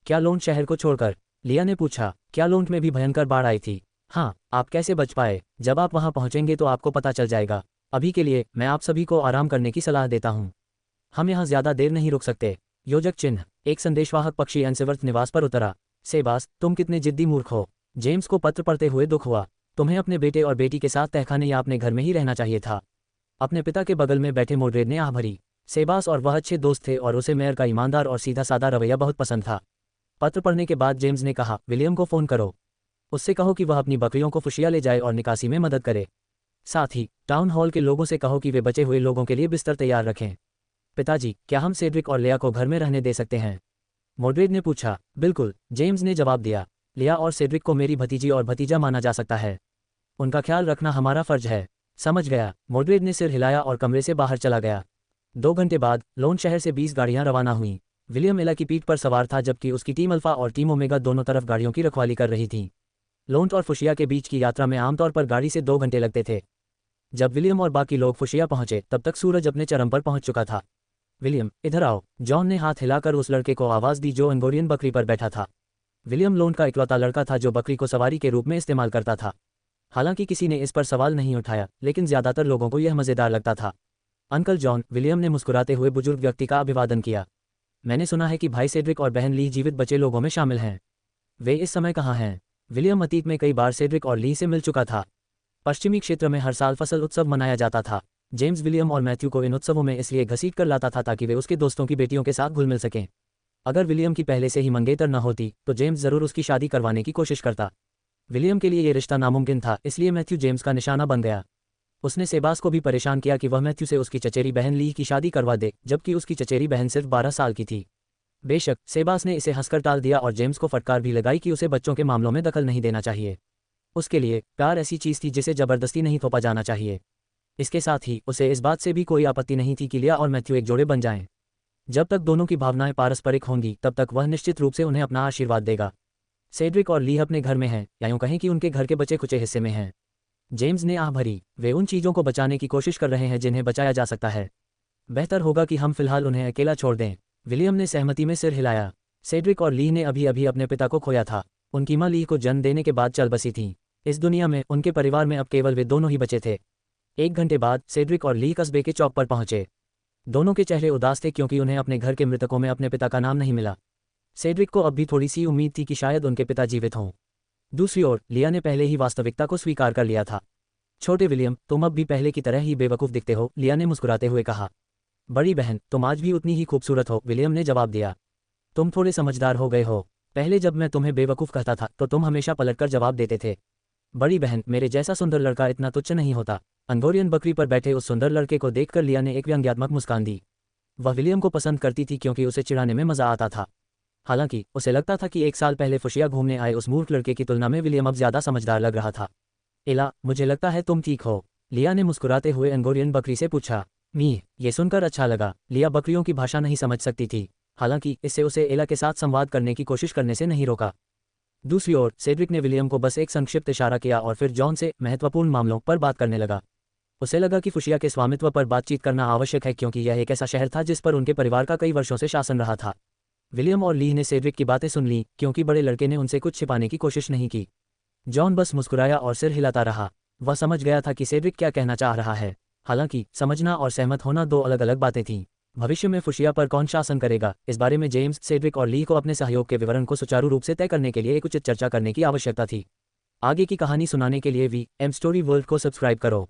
क्या लोन शहर को छोड़कर? लिया ने पूछा। क्या लोन में भी भयंकर बाढ़ आई थी? हाँ। आप कैसे बच पाए? जब आप वहां पहुंचेंगे तो आपको पता चल जाएगा। अभी के लिए मैं आप सभी को आराम करने की सलाह देता हूँ। हम यहाँ ज्यादा देर नहीं रुक सकते। योजक चिन्ह। एक संदेशवाहक पक्षी एंसवर्थ निवास पर उतरा। सेबास, तुम कितने जिद्दी मूर्ख हो। जेम्स को पत्र पढ़ते हुए दुख हुआ। तुम्हें अपने बेटे और बेटी के साथ तहखाने या अपने घर में ही रहना चाहिए था। अपने पिता के बगल में बैठे मोड्रेड ने आह भरी। सेबास और वह अच्छे दोस्त थे और उसे मेयर का ईमानदार और सीधा सादा रवैया बहुत पसंद था। पत्र पढ़ने के बाद जेम्स ने कहा, विलियम को फ़ोन करो। उससे कहो कि वह अपनी बकरियों को फुशिया ले जाए और निकासी में मदद करे। साथ ही टाउन हॉल के लोगों से कहो कि वे बचे हुए लोगों के लिए बिस्तर तैयार रखें। पिताजी, क्या हम सेड्रिक और लिया को घर में रहने दे सकते हैं? मोड्रेड ने पूछा। बिल्कुल, जेम्स ने जवाब दिया। लिया और सेड्रिक को मेरी भतीजी और भतीजा माना जा सकता है। उनका ख्याल रखना हमारा फर्ज है। समझ गया, मोड्रेड ने सिर हिलाया और कमरे से बाहर चला गया। 2 घंटे बाद लोन शहर से 20 गाड़ियां रवाना हुईं। विलियम एला की पीठ पर सवार था, जबकि उसकी टीम अल्फा और टीम ओमेगा दोनों तरफ गाड़ियों की रखवाली कर रही थी। लोन और फुशिया के बीच की यात्रा में आमतौर पर गाड़ी से 2 घंटे लगते थे। जब विलियम और बाकी लोग फुशिया पहुंचे, तब तक सूरज अपने चरम पर पहुंच चुका था। विलियम, इधर आओ, जॉन ने हाथ हिलाकर उस लड़के को आवाज दी जो अंगोरियन बकरी पर बैठा था। विलियम लोन का इकलौता लड़का था जो बकरी को सवारी के रूप में इस्तेमाल करता था। हालांकि किसी ने इस पर सवाल नहीं उठाया, लेकिन ज्यादातर लोगों को यह मजेदार लगता था। अंकल जॉन, विलियम ने मुस्कुराते हुए बुजुर्ग व्यक्ति का अभिवादन किया। मैंने सुना है कि भाई सेड्रिक और बहन ली जीवित बचे लोगों में शामिल हैं। वे इस समय कहाँ हैं? विलियम अतीत में कई बार सेड्रिक और ली से मिल चुका था। पश्चिमी क्षेत्र में हर साल फसल उत्सव मनाया जाता था। जेम्स विलियम और मैथ्यू को इन उत्सवों में इसलिए घसीट कर लाता था ताकि वे उसके दोस्तों की बेटियों के साथ घुल मिल सकें। अगर विलियम की पहले से ही मंगेतर न होती तो जेम्स जरूर उसकी शादी करवाने की कोशिश करता। विलियम के लिए ये रिश्ता नामुमकिन था, इसलिए मैथ्यू जेम्स का निशाना बन गया। उसने सेबास को भी परेशान किया कि वह मैथ्यू से उसकी चचेरी बहन ली की शादी करवा दे, जबकि उसकी चचेरी बहन सिर्फ 12 साल की थी। बेशक सेबास ने इसे हंसकर टाल दिया और जेम्स को फटकार भी लगाई कि उसे बच्चों के मामलों में दखल नहीं देना चाहिए। उसके लिए प्यार ऐसी चीज़ थी जिसे जबरदस्ती नहीं थोपा जाना चाहिए। इसके साथ ही उसे इस बात से भी कोई आपत्ति नहीं थी कि लिया और मैथ्यू एक जोड़े बन जाएं। जब तक दोनों की भावनाएं पारस्परिक होंगी, तब तक वह निश्चित रूप से उन्हें अपना आशीर्वाद देगा। सेड्रिक और ली अपने घर में हैं, या यूं कहें कि उनके घर के बचे खुचे हिस्से में हैं। जेम्स ने आह भरी। वे उन चीज़ों को बचाने की कोशिश कर रहे हैं जिन्हें बचाया जा सकता है। बेहतर होगा कि हम फिलहाल उन्हें अकेला छोड़ दें। विलियम ने सहमति में सिर हिलाया। सेड्रिक और ली ने अभी अभी अपने पिता को खोया था। उनकी मां ली को जन्म देने के बाद चल बसी थीं। इस दुनिया में उनके परिवार में अब केवल वे दोनों ही बचे थे। 1 घंटे बाद सेड्रिक और ली कस्बे के चौक पर पहुंचे। दोनों के चेहरे उदास थे क्योंकि उन्हें अपने घर के मृतकों में अपने पिता का नाम नहीं मिला। सेड्रिक को अब भी थोड़ी सी उम्मीद थी कि शायद उनके पिता जीवित हों। दूसरी ओर लिया ने पहले ही वास्तविकता को स्वीकार कर लिया था। छोटे विलियम, तुम अब भी पहले की तरह ही बेवकूफ़ दिखते हो, लिया ने मुस्कुराते हुए कहा। बड़ी बहन, तुम आज भी उतनी ही खूबसूरत हो, विलियम ने जवाब दिया। तुम थोड़े समझदार हो गए हो। पहले जब मैं तुम्हें बेवकूफ़ कहता था तो तुम हमेशा पलटकर जवाब देते थे। बड़ी बहन, मेरे जैसा सुंदर लड़का इतना तुच्छ नहीं होता। अंगोरियन बकरी पर बैठे उस सुंदर लड़के को देखकर लिया ने एक व्यंग्यात्मक मुस्कान दी। वह विलियम को पसंद करती थी क्योंकि उसे चिढ़ाने में मजा आता था। हालांकि उसे लगता था कि 1 साल पहले फुशिया घूमने आए उस मूर्ख लड़के की तुलना में विलियम अब ज्यादा समझदार लग रहा था। एला, मुझे लगता है तुम ठीक हो, लिया ने मुस्कुराते हुए अंगोरियन बकरी से पूछा। मी, ये सुनकर अच्छा लगा। लिया बकरियों की भाषा नहीं समझ सकती थी, हालांकि इससे उसे एला के साथ संवाद करने की कोशिश करने से नहीं रोका। दूसरी ओर सेड्रिक ने विलियम को बस एक संक्षिप्त इशारा किया और फिर जॉन से महत्वपूर्ण मामलों पर बात करने लगा। उसे लगा कि फुशिया के स्वामित्व पर बातचीत करना आवश्यक है क्योंकि यह एक ऐसा शहर था जिस पर उनके परिवार का कई वर्षों से शासन रहा था। विलियम और ली ने सेड्रिक की बातें सुन ली क्योंकि बड़े लड़के ने उनसे कुछ छिपाने की कोशिश नहीं की। जॉन बस मुस्कुराया और सिर हिलाता रहा। वह समझ गया था कि सेड्रिक क्या कहना चाह रहा है। हालांकि समझना और सहमत होना दो अलग अलग बातें थीं। भविष्य में फुशिया पर कौन शासन करेगा, इस बारे में जेम्स, सेड्रिक और ली को अपने सहयोग के विवरण को सुचारू रूप से तय करने के लिए एक उचित चर्चा करने की आवश्यकता थी। आगे की कहानी सुनाने के लिए वी एम स्टोरी वर्ल्ड को सब्सक्राइब करो।